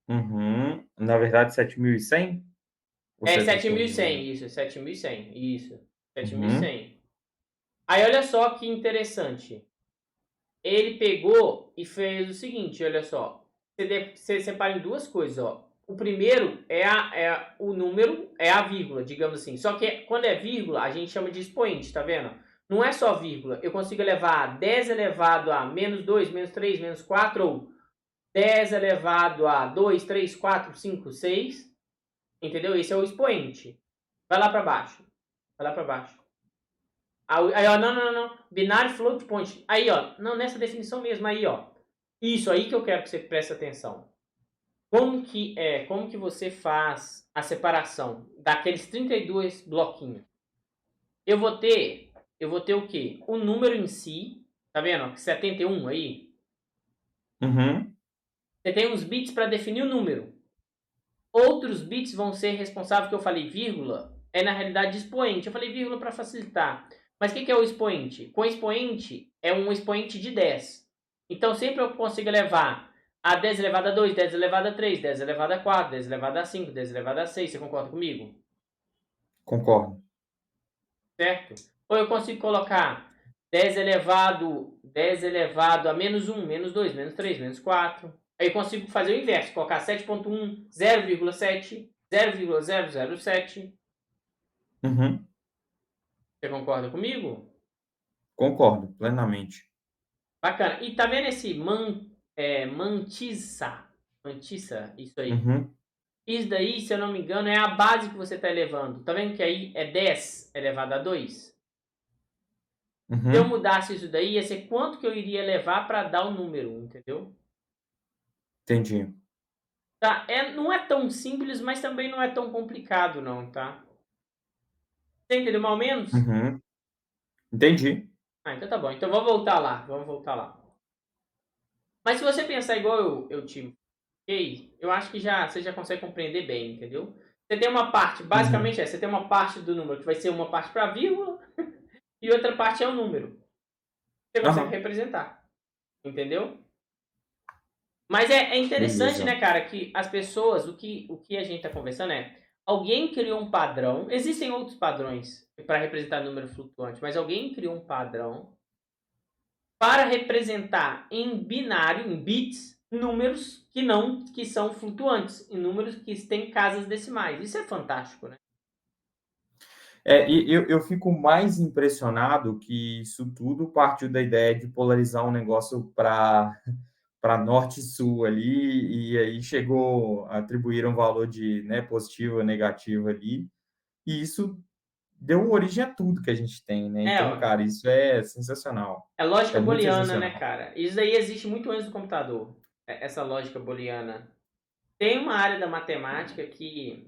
Uhum. Na verdade, 7.100? Ou 7.100, 71.000? isso, 7.100, isso. Uhum. 7.100. Aí olha só que interessante. Ele pegou e fez o seguinte, olha só. Você separa em duas coisas, ó. O primeiro é o número, é a vírgula, digamos assim. Só que quando é vírgula, a gente chama de expoente, tá vendo? Não é só vírgula. Eu consigo elevar 10 elevado a menos 2, menos 3, menos 4, ou 10 elevado a 2, 3, 4, 5, 6. Entendeu? Esse é o expoente. Vai lá para baixo. Vai lá para baixo. Aí, ó, não. Binário float point. Aí, ó, não, nessa definição mesmo, aí, ó. Isso aí que eu quero que você preste atenção. Como que você faz a separação daqueles 32 bloquinhos? Eu vou ter o quê? O número em si, tá vendo? 71 aí. Uhum. Você tem uns bits para definir o número. Outros bits vão ser responsáveis, que eu falei vírgula, é na realidade expoente. Eu falei vírgula para facilitar. Mas o que é o expoente? Com expoente, é um expoente de 10. Então, sempre eu consigo levar a 10 elevado a 2, 10 elevado a 3, 10 elevado a 4, 10 elevado a 5, 10 elevado a 6. Você concorda comigo? Concordo. Certo? Ou eu consigo colocar 10 elevado a menos 1, menos 2, menos 3, menos 4. Aí eu consigo fazer o inverso, colocar 7.1, 0,7, 0,007. Uhum. Você concorda comigo? Concordo, plenamente. Bacana. E tá vendo esse mantissa? Mantissa, isso aí. Uhum. Isso daí, se eu não me engano, é a base que você está elevando. Tá vendo que aí é 10 elevado a 2? Se eu Uhum. mudasse isso daí, ia ser quanto que eu iria levar para dar o número, entendeu? Entendi. Tá? Não é tão simples, mas também não é tão complicado, não, tá? Você entendeu mais ou menos? Uhum. Entendi. Ah, então tá bom. Então vamos voltar lá. Mas se você pensar igual eu te expliquei, eu acho que você já consegue compreender bem, entendeu? Você tem uma parte, Uhum. basicamente você tem uma parte do número que vai ser uma parte para vírgula e outra parte é o número. Você consegue Aham. representar, entendeu? Mas é interessante, Beleza. né, cara, que as pessoas, o que a gente tá conversando alguém criou um padrão, existem outros padrões para representar número flutuante, mas alguém criou um padrão para representar em binário, em bits, números que são flutuantes, em números que têm casas decimais. Isso é fantástico, né? E eu fico mais impressionado que isso tudo partiu da ideia de polarizar um negócio para norte e sul ali, e aí atribuíram um valor de, né, positivo ou negativo ali, e isso deu origem a tudo que a gente tem, né? Então, Ó, cara, isso é sensacional. é lógica É muito booleana, né, sensacional. cara? Isso aí existe muito antes do computador, essa lógica booleana. Tem uma área da matemática que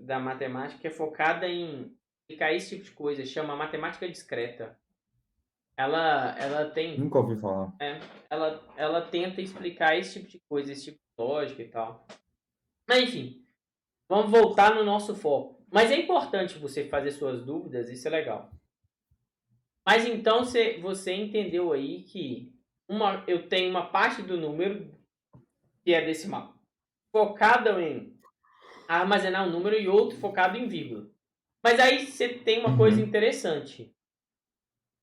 é focada em explicar esse tipo de coisa, chama matemática discreta. Ela tem, Nunca ouvi falar. ela tenta explicar esse tipo de coisa, esse tipo de lógica e tal. Mas enfim, vamos voltar no nosso foco. Mas é importante você fazer suas dúvidas, isso é legal. Mas então você entendeu aí que eu tenho uma parte do número que é decimal, focada em armazenar um número e outro focado em vírgula. Mas aí você tem uma coisa Uhum. interessante.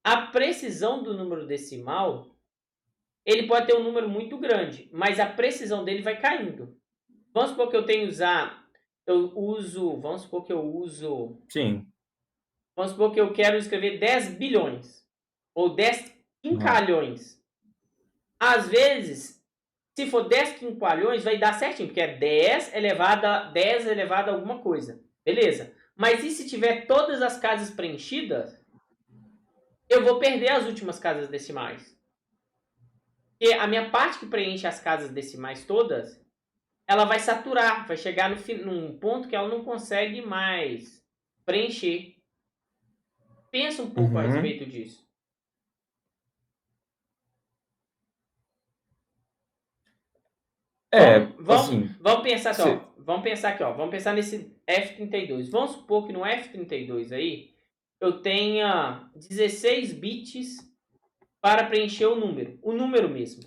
A precisão do número decimal, ele pode ter um número muito grande, mas a precisão dele vai caindo. Vamos supor que Sim. vamos supor que eu quero escrever 10 bilhões ou 10 Aham. quincalhões. Às vezes, se for 10 quinqualhões, vai dar certinho, porque é 10 elevado a alguma coisa. Beleza. Mas e se tiver todas as casas preenchidas? eu vou perder as últimas casas decimais. Porque a minha parte que preenche as casas decimais todas, ela vai saturar, vai chegar num ponto que ela não consegue mais preencher. Pensa um pouco a Uhum. respeito disso. É, assim, Vamos pensar assim, ó. você... Vamos pensar aqui, ó. Vamos pensar nesse F32. Vamos supor que no F32 aí eu tenha 16 bits para preencher o número mesmo.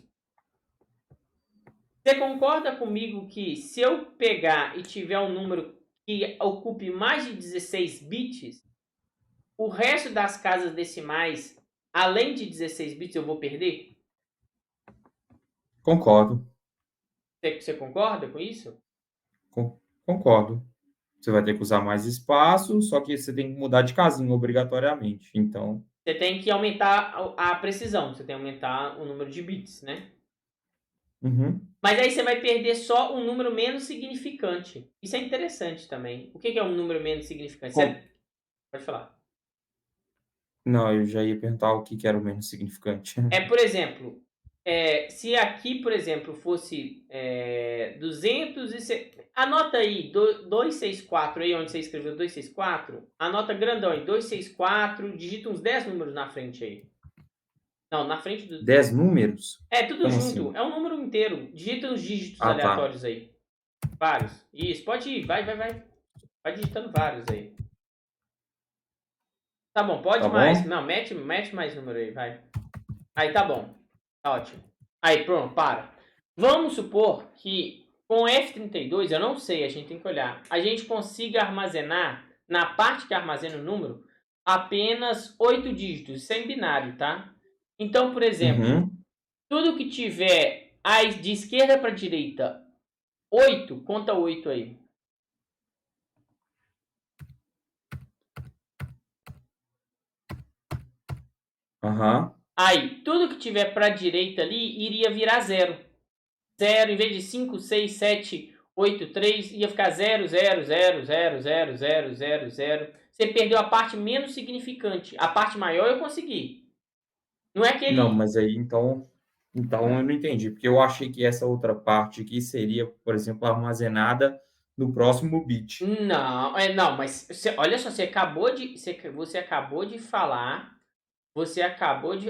Você concorda comigo que se eu pegar e tiver um número que ocupe mais de 16 bits, o resto das casas decimais, além de 16 bits, eu vou perder? Concordo, Você concorda com isso? concordo. Você vai ter que usar mais espaço, só que você tem que mudar de casinha obrigatoriamente. Então, Você tem que aumentar a precisão, você tem que aumentar o número de bits, né? uhum. Mas aí você vai perder só um número menos significante. Isso é interessante também. O que é um número menos significante? Com- Pode falar. Não, eu já ia perguntar o que que era o menos significante. Por exemplo, se aqui, por exemplo, fosse 200 e... Anota aí, 264 aí, onde você escreveu 264. Anota grandão aí, 264, digita uns 10 números na frente aí. Não, na frente do... 10 números? Tudo Como junto, assim? é um número inteiro. Digita uns dígitos Ah, tá. aleatórios aí. Vários. Isso, pode ir, vai. Vai digitando vários aí. Tá bom, pode Tá mais. bom? Não, mete mais número aí, vai. Aí tá bom. Tá ótimo. Aí, pronto, para. Vamos supor que com F32, eu não sei, a gente tem que olhar. A gente consiga armazenar, na parte que armazena o número, apenas 8 dígitos, sem binário, tá? Então, por exemplo, Uhum. tudo que tiver de esquerda para direita 8, conta 8 aí. Aham. Aí, tudo que tiver para direita ali iria virar 0. 0, em vez de 5, 6, 7, 8, 3, ia ficar 0, 0, 0, 0, 0, 0, 0, 0. Você perdeu a parte menos significante. A parte maior eu consegui. Não é que Não, ele... mas aí então eu não entendi, porque eu achei que essa outra parte aqui seria, por exemplo, armazenada no próximo bit. Não, não, mas olha só, você acabou de falar,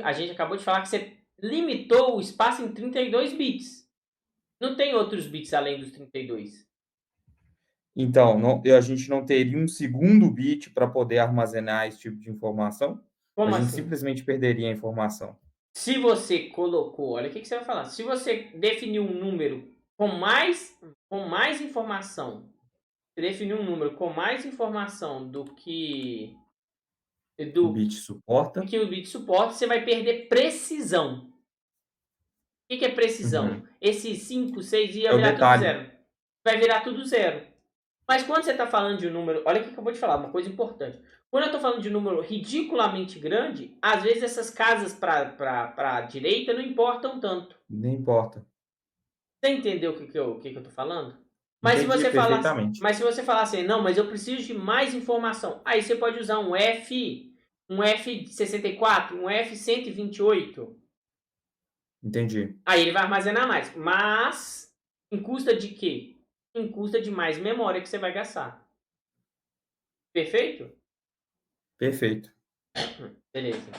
a gente acabou de falar que você limitou o espaço em 32 bits. Não tem outros bits além dos 32. Então, a gente não teria um segundo bit para poder armazenar esse tipo de informação? A Como gente assim? simplesmente perderia a informação. Se você colocou, olha o que você vai falar. Se você definiu um número com mais informação, você definiu um número com mais informação do que O do bit suporta. que o bit suporta, você vai perder precisão. O que é precisão? Uhum. Esse 5, 6 ia É o virar tudo detalhe. zero. Vai virar tudo zero. Mas quando você está falando de um número, olha o que eu vou te falar, uma coisa importante. Quando eu estou falando de um número ridiculamente grande, às vezes essas casas para a direita não importam tanto. Nem importa. Você entendeu o que eu tô falando? Mas se Entendi você falasse, perfeitamente. mas se você falasse assim, não, mas eu preciso de mais informação. Aí você pode usar um F64, um F128. Entendi. Aí ele vai armazenar mais. Mas em custa de quê? Em custa de mais memória que você vai gastar. Perfeito? Perfeito. Beleza.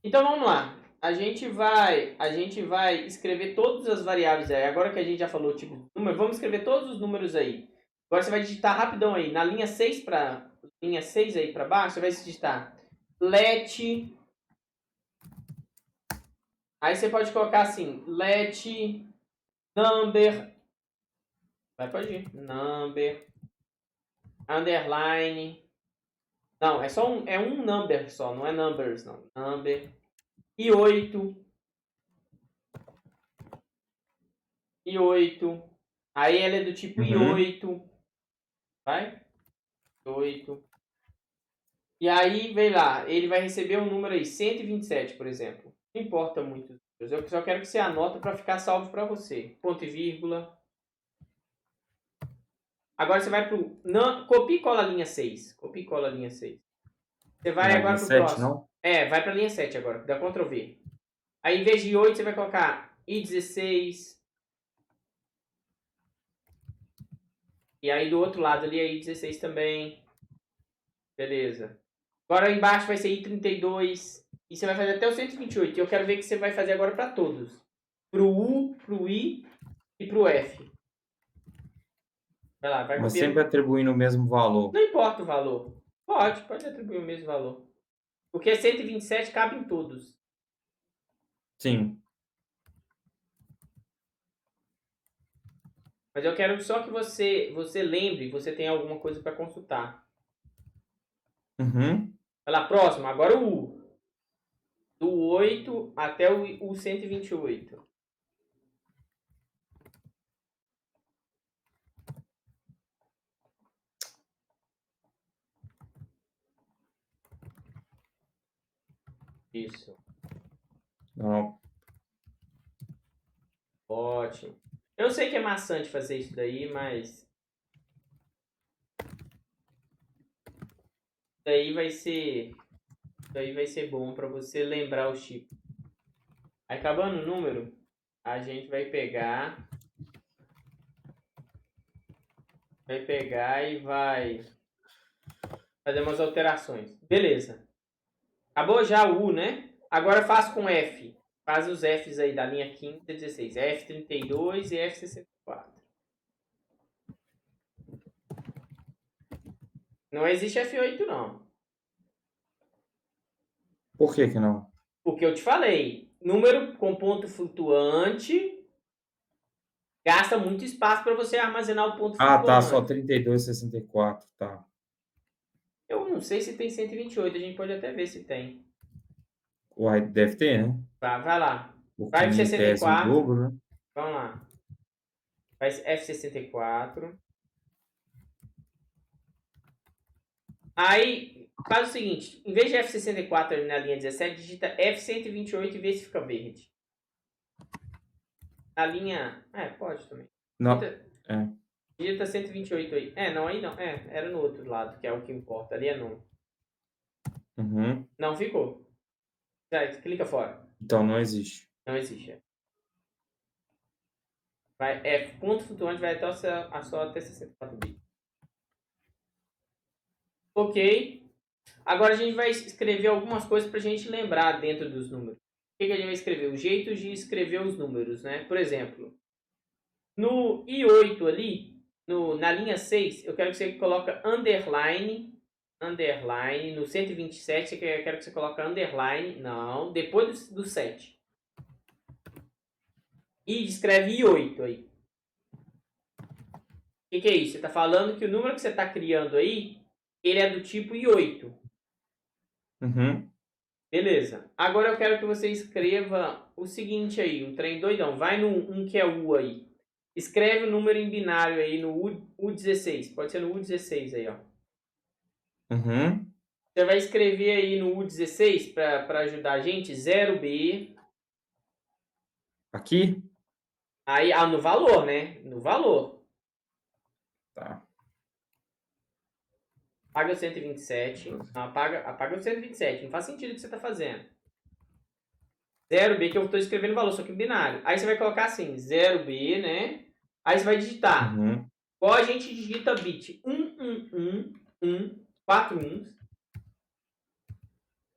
Então vamos lá. A gente vai escrever todas as variáveis aí. Agora que a gente já falou o tipo de número, vamos escrever todos os números aí. Agora você vai digitar rapidão aí, na linha 6 aí para baixo, você vai digitar let. Aí você pode colocar assim, let number, pode ir, number underline. Não, é um number só, não é numbers não. Number e 8. I8. Aí ela é do tipo Uhum. I8. Vai? I8. E aí, vem lá, ele vai receber um número aí, 127, por exemplo. Não importa muito. Eu só quero que você anota para ficar salvo para você. Ponto e vírgula. Agora você vai pro... Não, copia e cola a linha 6. Copia e cola a linha 6. Você vai Na agora linha pro 7, próximo. não? Vai pra linha 7 agora. Dá Ctrl V. Aí, em vez de 8, você vai colocar I16. E aí, do outro lado ali, é I16 também. Beleza. Agora, embaixo vai ser I32. E você vai fazer até o 128. E eu quero ver o que você vai fazer agora para todos. Pro U, pro I e pro F. Vai lá, vai Mas copiando. sempre atribuindo o mesmo valor. Não importa o valor. Pode atribuir o mesmo valor. Porque 127 cabe em todos. Sim. Mas eu quero só que você lembre, você tem alguma coisa para consultar. Uhum. Vai lá, próximo. Agora o U. Do 8 até o 128. Isso. Não. Ótimo. Eu sei que é maçante fazer isso daí, mas daí vai ser bom para você lembrar os tipos. Aí, acabando o número, a gente vai pegar e vai fazer umas alterações. Beleza. Acabou já o U, né? Agora faz com F. Faz os Fs aí da linha 15 e 16. F32 e F64. Não existe F8, não. Por que que não? Porque eu te falei, número com ponto flutuante gasta muito espaço para você armazenar o ponto Ah, tá, só flutuante. 32, 64, tá. Eu não sei se tem 128, a gente pode até ver se tem. Uai, deve ter, né? Vai lá. Porque Vai em tese o F64. dobro, né? Vamos lá. Vai F64. Aí, faz o seguinte. Em vez de F64 ali na linha 17, digita F128 e vê se fica verde. A linha... pode também. Não, Digita 128 aí. Não, aí não. Era no outro lado, que é o que importa. Ali é não. Uhum. Não ficou. Clica fora. Então não existe. Não existe. Ponto flutuante vai até só até 64 bits. Ok. Agora a gente vai escrever algumas coisas para a gente lembrar dentro dos números. O que a gente vai escrever? O jeito de escrever os números, né? Por exemplo, no I8 ali, na linha 6, eu quero que você coloque underline, no 127, eu quero que você coloque underline, não, depois do 7. E escreve I8 aí. O que é isso? Você está falando que o número que você está criando aí, ele é do tipo I8. Uhum. Beleza. Agora eu quero que você escreva o seguinte aí, um trem doidão. Vai no 1 que é U aí. Escreve o número em binário aí no U16. Pode ser no U16 aí, ó. Uhum. Você vai escrever aí no U16 para ajudar a gente 0B. Aqui? Aí, no valor, né? No valor. Tá. Apaga o 127. Apaga o 127. Não faz sentido o que você está fazendo. 0B que eu estou escrevendo o valor, só que em binário. Aí você vai colocar assim, 0B, né? Aí você vai digitar. Uhum. Qual a gente digita bit? 4 uns,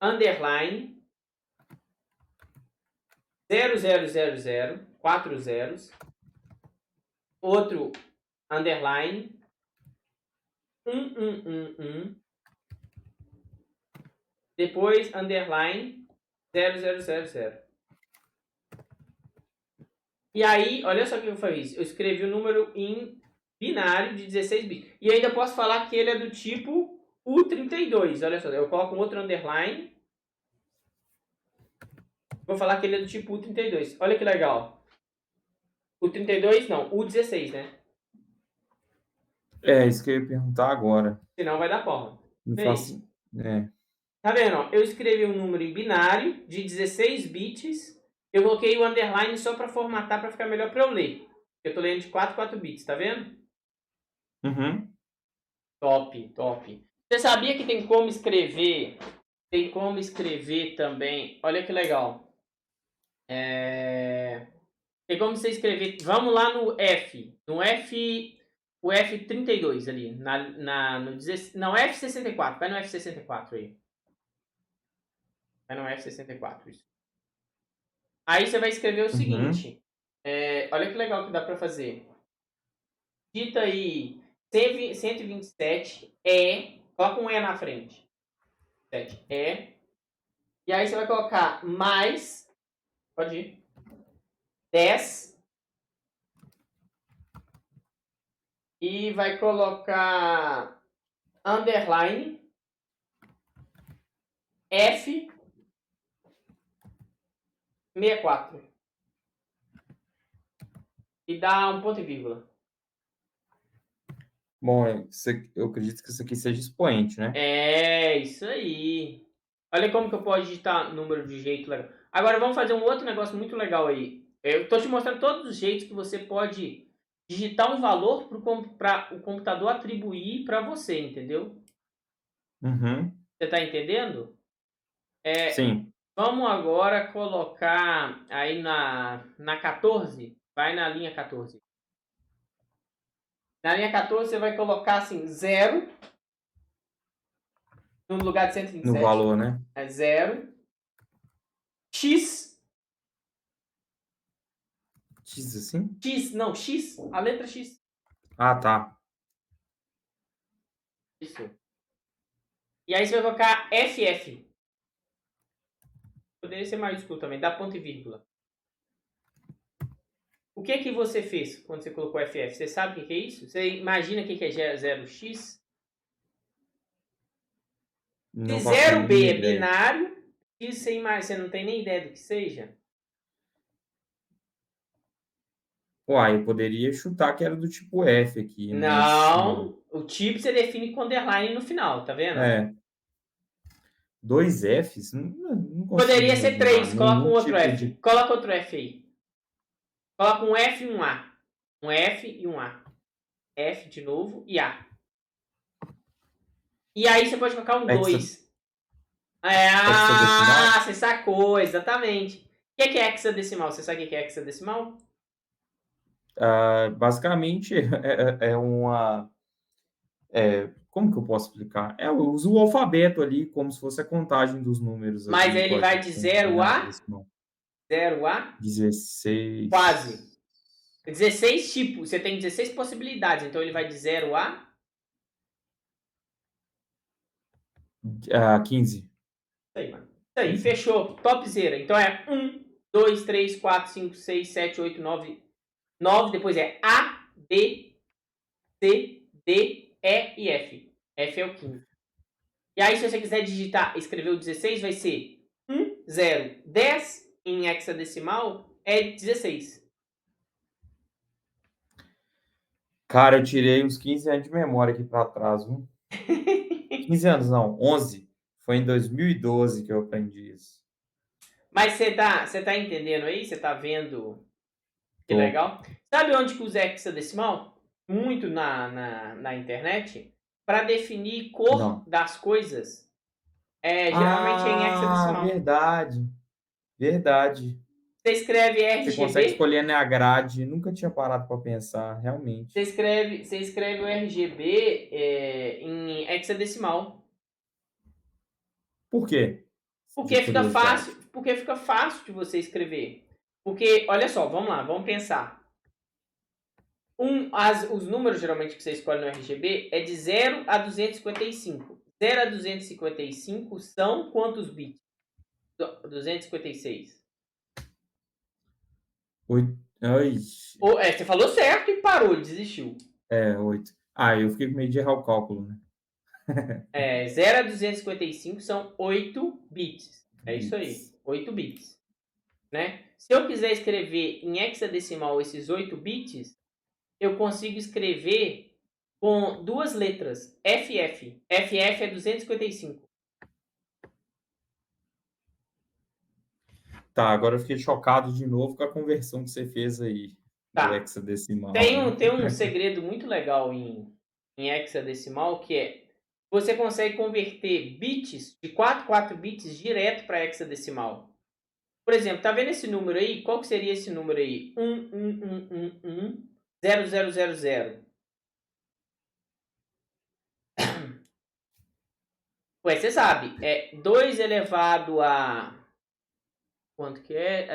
underline, 0000, 4 zeros, outro underline, 1111, depois underline, 0000. E aí, olha só o que eu fiz. Eu escrevi o número em binário de 16 bits. E ainda posso falar que ele é do tipo U32. Olha só, eu coloco um outro underline. Vou falar que ele é do tipo U32. Olha que legal. U32 não, U16, né? Isso que eu ia perguntar agora. Senão vai dar porra. Não Vê aí. faço. É. Tá vendo? Ó? Eu escrevi um número em binário de 16 bits. Eu coloquei o underline só para formatar para ficar melhor para eu ler. Eu tô lendo de 4 bits, tá vendo? Uhum. Top, top. Você sabia que tem como escrever Tem como escrever também. Olha que legal. Tem como você escrever. Vamos lá no F. No F. O F32 ali. No 16, não, F64. Vai no F64 aí. Vai no F64. Isso. Aí você vai escrever o Uhum. seguinte. Olha que legal que dá para fazer. Digita aí 127 coloca um E na frente. 7 e aí você vai colocar mais, pode ir, 10 e vai colocar underline F64 e dá um ponto e vírgula. Bom, eu acredito que isso aqui seja expoente, né? Isso aí. Olha como que eu posso digitar número de jeito legal. Agora vamos fazer um outro negócio muito legal aí. Eu estou te mostrando todos os jeitos que você pode digitar um valor para o computador atribuir para você, entendeu? Uhum. Você está entendendo? Sim. Vamos agora colocar aí na 14. Vai na linha 14. Na linha 14 você vai colocar assim 0 no lugar de No 127. valor, né? É 0. X. X assim? X, não, X. A letra X. Ah, tá. Isso. E aí você vai colocar FF. Poderia ser maiúsculo também, dá ponto e vírgula. O que que você fez quando você colocou FF? Você sabe o que é isso? Você imagina o que é 0x? Se Não faço a 0B mínima é ideia. binário, X você não tem nem ideia do que seja. Uai, eu poderia chutar que era do tipo F aqui, mas não. Não, o tipo você define com underline no final, tá vendo? É, dois Fs? Não consigo Poderia ser imaginar 3, coloca um nenhum outro tipo F. de. Coloca outro F aí. Coloca um F e um A. Um F e um A. F de novo e A. E aí você pode colocar um Hexa, 2. hexadecimal? Você sacou, exatamente. O que é hexadecimal? Você sabe o que é hexadecimal? Basicamente, é uma. Como que eu posso explicar? Eu uso o alfabeto ali, como se fosse a contagem dos números Mas ali, ele vai de com 0 unidade a decimal. 0 a 16. quase. 16 tipos, você tem 16 possibilidades, então ele vai de 0 a 15. isso aí, mano. Isso aí, 15? fechou. Topzera. Então é 1, 2, 3, 4, 5, 6, 7, 8, 9. 9, depois é A, B, C, D, E e F. F é o 15. E aí, se você quiser digitar, escrever o 16, vai ser 1, 0. 10 em hexadecimal é 16. Cara, eu tirei uns 15 anos de memória aqui para trás, viu? 15 anos, não, 11. Foi em 2012 que eu aprendi isso. Mas você tá entendendo aí? Você tá vendo que Tô. legal? Sabe onde que usa hexadecimal? Muito na internet. Para definir cor Não. das coisas. Geralmente é em Ah, hexadecimal. verdade. Verdade. Você escreve Você consegue RGB. escolher na grade. Nunca tinha parado para pensar, realmente. Você escreve o RGB em hexadecimal. Por quê? De Porque fica fácil, curiosidade. porque fica fácil de você escrever. Porque, olha só, vamos lá, vamos pensar. Os números geralmente que você escolhe no RGB é de 0 a 255. 0 a 255 são quantos bits? 256. Oito. Ai, Você falou certo e parou, desistiu. 8. Eu fiquei com medo de errar o cálculo, né? 0 a 255 são 8 bits. É isso aí, Bits. 8 bits. Né? Se eu quiser escrever em hexadecimal esses 8 bits, eu consigo escrever com duas letras, FF. FF é 255. Tá, agora eu fiquei chocado de novo com a conversão que você fez aí do Tá. hexadecimal, Tem hein? um, tem um segredo muito legal em hexadecimal que é você consegue converter bits de 4 bits direto para hexadecimal. Por exemplo, tá vendo esse número aí? Qual que seria esse número aí? 111110000. Ué, você sabe, é 2 elevado a... Quanto que é?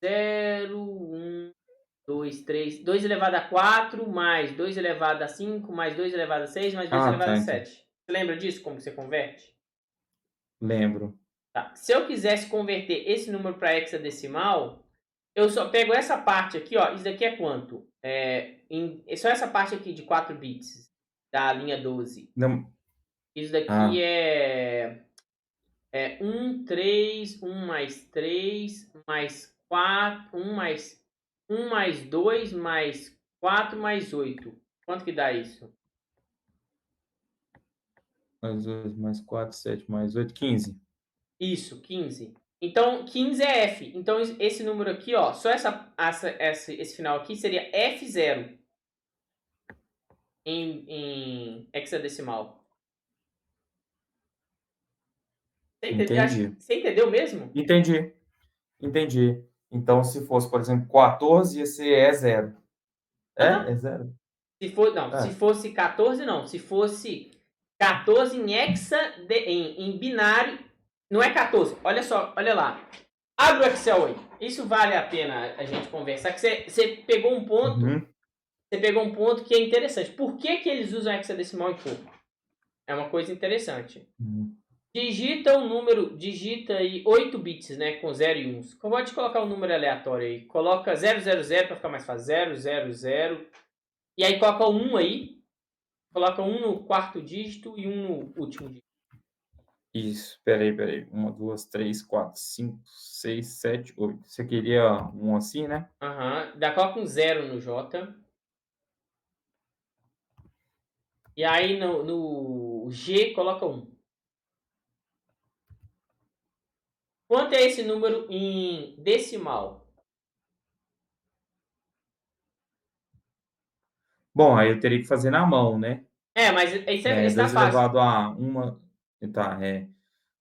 0, 1, 2, 3... 2 elevado a 4, mais 2 elevado a 5, mais 2 elevado a 6, mais 2 Ah, elevado a tá, então. 7. Você lembra disso, como você converte? Lembro. Tá. Se eu quisesse converter esse número para hexadecimal, eu só pego essa parte aqui, ó. Isso daqui é quanto? Só essa parte aqui de 4 bits da linha 12. Não. Isso daqui Ah, é 1, 3, 1 mais 3, mais 4, 1 mais 2, mais 4, mais 8. Quanto que dá isso? mais 2, mais 4, 7, mais 8, 15. Isso, 15. Então, 15 é F. Então, esse número aqui, ó, só esse final aqui seria F0 em hexadecimal. Entendi. Você entendeu mesmo? Entendi. Entendi. Então, se fosse, por exemplo, 14, ia ser E0. Aham. É? É 0? Se É. fosse 14, não. Se fosse 14 em binário, não é 14. Olha só, olha lá. Abre o Excel aí. Isso vale a pena a gente conversar. Que você pegou um ponto. Uhum. Você pegou um ponto que é interessante. Por que, que eles usam hexadecimal em pouco? É uma coisa interessante. Uhum. Digita um número, digita aí 8 bits, né, com 0 e 1. Pode colocar um número aleatório aí. Coloca 000 para ficar mais fácil. 000. E aí coloca o 1 aí. Coloca um no quarto dígito e um no último dígito. Isso. Peraí. 1, 2, 3, 4, 5, 6, 7, 8. Você queria um assim, né? Aham. Coloca um 0 no J. E aí no G coloca 1. Quanto é esse número em decimal? Bom, aí eu teria que fazer na mão, né? Mas isso está 2 fácil. elevado a 1. Tá,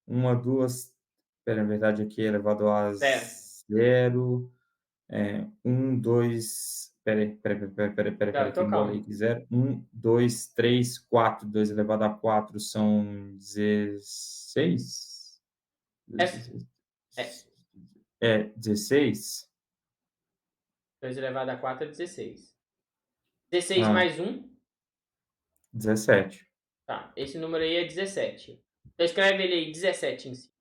1, 2. Espera, na verdade, aqui é elevado a Zero. 0. 1, 2. Espera, que Então embolei calma. aqui. 0. 1, 2, 3, 4. 2 elevado a 4 são 16. É, é 16. 2 elevado a 4 é 16. 16 Ah, mais 1. 17. Tá. Esse número aí é 17. Então escreve ele aí, 17 em si.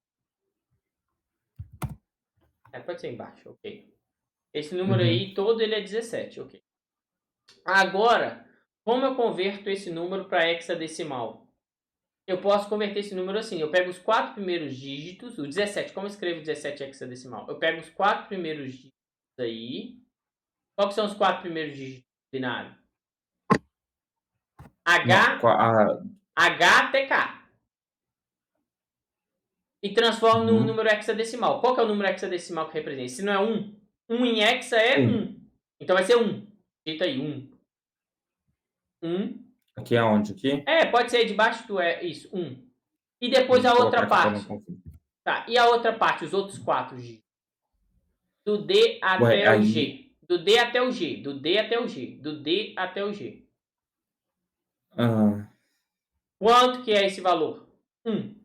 Pode ser embaixo, ok. Esse número Uhum. aí, todo ele é 17, ok. Agora, como eu converto esse número para hexadecimal? Eu posso converter esse número assim. Eu pego os 4 primeiros dígitos, o 17. Como eu escrevo 17 hexadecimal? Eu pego os 4 primeiros dígitos aí. Qual que são os 4 primeiros dígitos binários? Não, H, H até K. E transformo num uhum. número hexadecimal. Qual que é o número hexadecimal que representa? Se não é 1, 1 em hexa é 1. 1. Então vai ser 1. Digita aí, 1. 1. Aqui é onde? Aqui? Pode ser debaixo do isso, 1. E depois Deixa a eu colocar outra aqui para não parte. confundir. Tá, e a outra parte, os outros 4 dígitos? Do D Ué, até o aí. G. Do D até o G. Do D até o G. Do D até o G. Ah, Quanto que é esse valor? 1.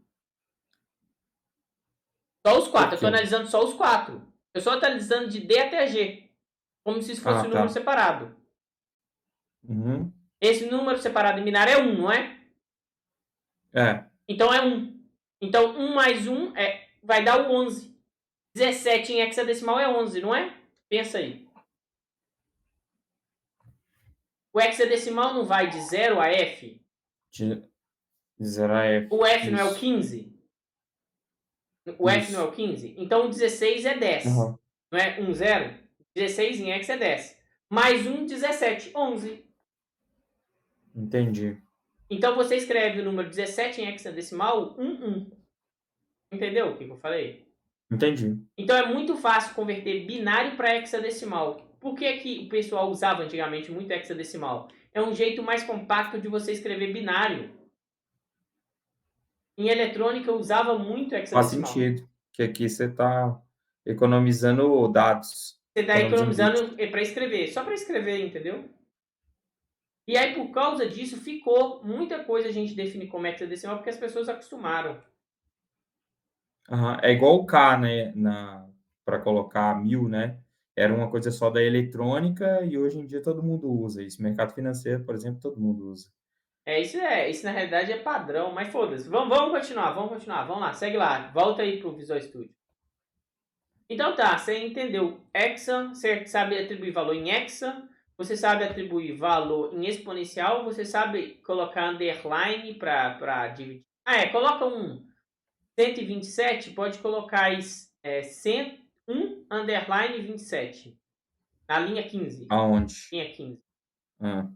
Só os 4. por Eu estou quê? analisando só os 4. Eu estou analisando de D até G. Como se isso fosse Ah, um número tá. separado. Uhum. Esse número separado em binário é 1, não é? É, Então é 1. Então 1 mais 1 vai dar o 11. 17 em hexadecimal é 11, não é? Pensa aí. O hexadecimal não vai de 0 a F? de 0 a F. O F não é o Isso, 15? O F não é isso. o 15? Então o 16 é 10. Uhum. Não é 1, 0? 16 em hex é 10. Mais 1, 17, 11. Entendi. Então você escreve o número 17 em hexadecimal 1, 1. Entendeu o que eu falei? Entendi. Então é muito fácil converter binário para hexadecimal. Por que, que o pessoal usava antigamente muito hexadecimal? É um jeito mais compacto de você escrever binário. Em eletrônica eu usava muito Faz hexadecimal. sentido, que aqui você está economizando dados, Você está economizando bits. economizando para escrever, só para escrever, entendeu? E aí, por causa disso, ficou muita coisa a gente define como hexadecimal porque as pessoas acostumaram. Aham. É igual o K, né, para colocar 1000, né? Era uma coisa só da eletrônica e hoje em dia todo mundo usa isso. Mercado financeiro, por exemplo, todo mundo usa. Isso na realidade é padrão, mas foda-se. Vamos continuar, vamos lá, segue lá, volta aí pro Visual Studio. Então tá, você entendeu hexa, você sabe atribuir valor em hexa, você sabe atribuir valor em exponencial, você sabe colocar underline para dividir. Coloca um 127, pode colocar aí, 101 underline 27, na linha 15. Aonde? Linha 15. Ah,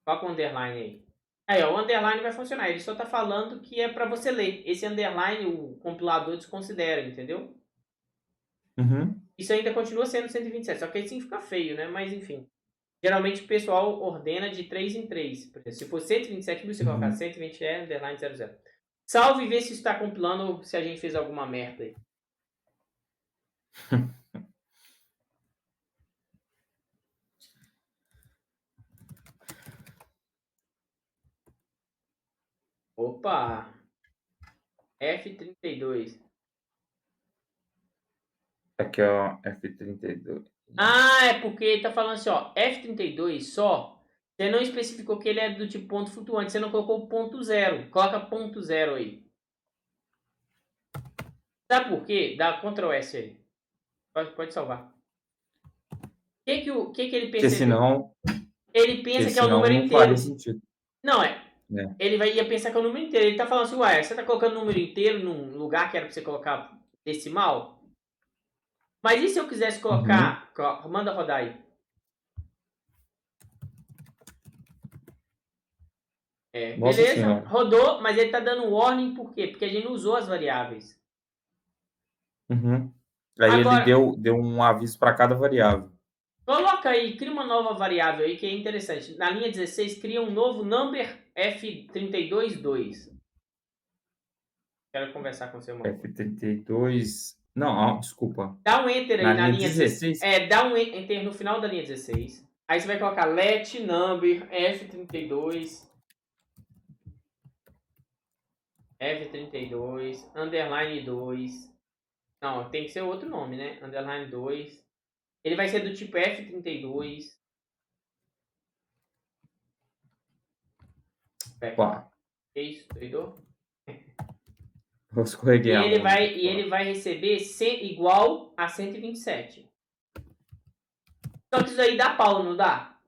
Coloca o underline aí. Aí, ó, o underline vai funcionar. Ele só tá falando que é para você ler. Esse underline o compilador desconsidera, entendeu? uhum, Isso ainda continua sendo 127, só que aí sim fica feio, né? Mas enfim. Geralmente o pessoal ordena de 3 em 3. Por exemplo, se for 127 mil, você colocar uhum. 120 underline 00. Salve e vê se isso está compilando ou se a gente fez alguma merda aí. Opa! F32. Aqui, ó, F32. Ah, é porque ele tá falando assim, ó, F32 só, você não especificou que ele é do tipo ponto flutuante, você não colocou ponto zero. Coloca ponto zero aí. Sabe por quê? Dá Ctrl S aí. Pode salvar. O que ele Porque percebeu? senão, Ele porque pensa que é o senão número não faria inteiro. sentido, Não, é. né? Ia pensar que é o número inteiro. Ele tá falando assim, ué, você tá colocando o número inteiro num lugar que era pra você colocar decimal? Mas e se eu quisesse Uhum. colocar... Manda rodar aí. Nossa Beleza, Senhora. rodou, mas ele tá dando warning por quê? Porque a gente não usou as variáveis. Uhum. Aí ele Agora, deu um aviso para cada variável. coloca aí, cria uma nova variável aí que é interessante. Na linha 16, cria um novo number F322. Quero conversar com você uma coisa. F32. Não, ó, desculpa. Dá um enter Na aí na linha linha 16. 16. Dá um enter no final da linha 16. Aí você vai colocar let number F32. F32, underline 2. Não, tem que ser outro nome, né? Underline 2. Ele vai ser do tipo F32. Pá, Que isso, doido? eu escorreguei a mão aqui. E Pá. ele vai receber igual a 127. Só que isso aí dá pau, não dá?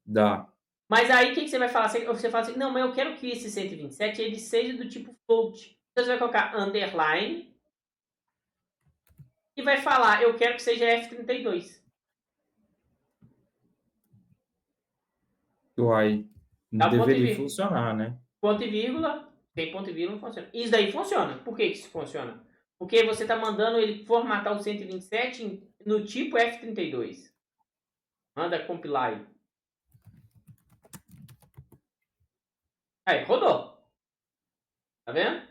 Dá. Mas aí o que você vai falar? Você fala assim, não, mas eu quero que esse 127 ele seja do tipo float. Então você vai colocar underline e vai falar, eu quero que seja F32. Uai, Dá um ponto e deveria vírgula. funcionar, né? Ponto e vírgula, tem ponto e vírgula, não funciona. Isso daí funciona. Por que isso funciona? Porque você está mandando ele formatar o 127 no tipo F32. Manda compilar aí. Aí, rodou. Tá vendo?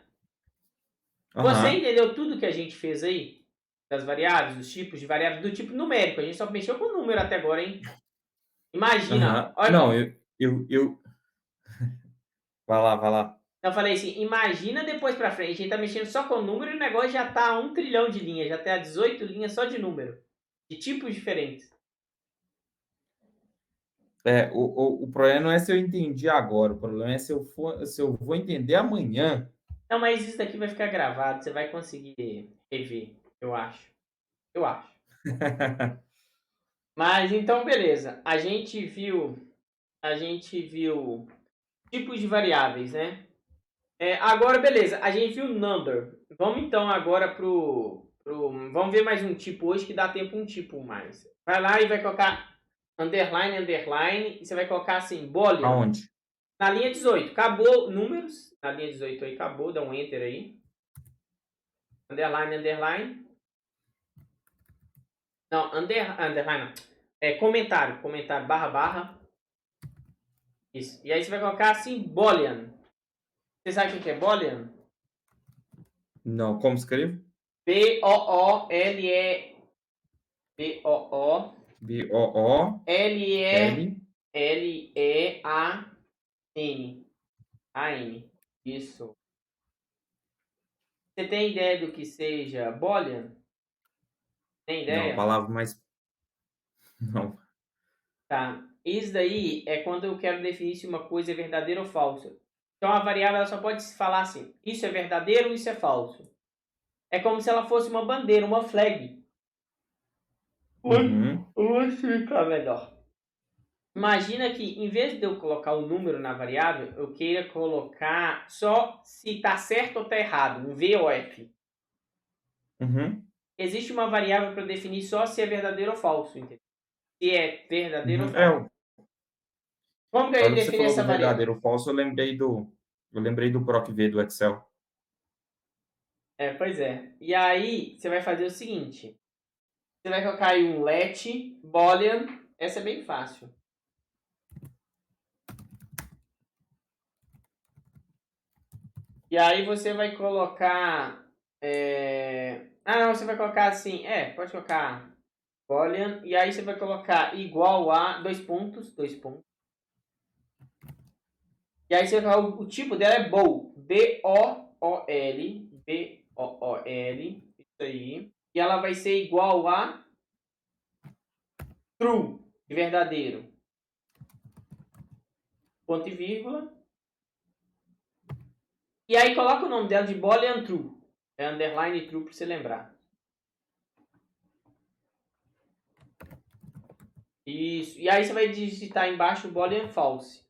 Você Aham, entendeu tudo que a gente fez aí? Das variáveis, dos tipos de variáveis, do tipo numérico. A gente só mexeu com o número até agora, hein? Imagina. aham. Olha, Não, eu... Vai lá, vai lá. eu falei assim, imagina depois pra frente. A gente tá mexendo só com o número e o negócio já tá a 1 trilhão de linhas. Já tem 18 linhas só de número. De tipos diferentes. O problema não é se eu entendi agora, o problema é se eu vou entender amanhã. Não, mas isso daqui vai ficar gravado. Você vai conseguir rever, eu acho. Eu acho. Mas então, beleza. A gente viu tipos de variáveis, né? Agora, beleza. A gente viu number. Vamos então agora vamos ver mais um tipo hoje que dá tempo um tipo mais. Vai lá e vai colocar underline, underline. E você vai colocar assim, boolean. Aonde? Na linha 18. Acabou números. Na linha 18 aí acabou. Dá um enter aí. Underline, underline. Não, underline não. Comentário, barra, barra. Isso. E aí você vai colocar assim, boolean. Você sabe o que é Boolean? Não, como escrevo? B-O-O-L-E... B-O-O... B-O-O-L. L-E-L-E-A-N. A-N. Isso. Você tem ideia do que seja Boolean? Tem Não, a ideia? palavra mais. Não. Tá. Isso daí é quando eu quero definir se uma coisa é verdadeira ou falsa. Então a variável ela só pode se falar assim: isso é verdadeiro ou isso é falso. É como se ela fosse uma bandeira, uma flag. Uhum. Vou explicar melhor. Imagina que em vez de eu colocar um número na variável, eu queira colocar só se está certo ou está errado, um V ou F. Uhum. Existe uma variável para definir só se é verdadeiro ou falso, entendeu? Se é verdadeiro ou Uhum. falso. Como que a gente Agora que você define falou essa do variável? verdadeiro ou falso, eu lembrei do PROC-V do Excel. Pois é. E aí, você vai fazer o seguinte. Você vai colocar aí um let boolean. Essa é bem fácil. E aí você vai colocar... não, você vai colocar assim... pode colocar boolean. E aí você vai colocar igual a... Dois pontos. E aí você vai colocar o tipo dela é bool. B-O-O-L. B-O-O-L. Isso aí. E ela vai ser igual a true. De verdadeiro. Ponto e vírgula. E aí coloca o nome dela de boolean true. É underline true para você lembrar. Isso. E aí você vai digitar embaixo boolean false.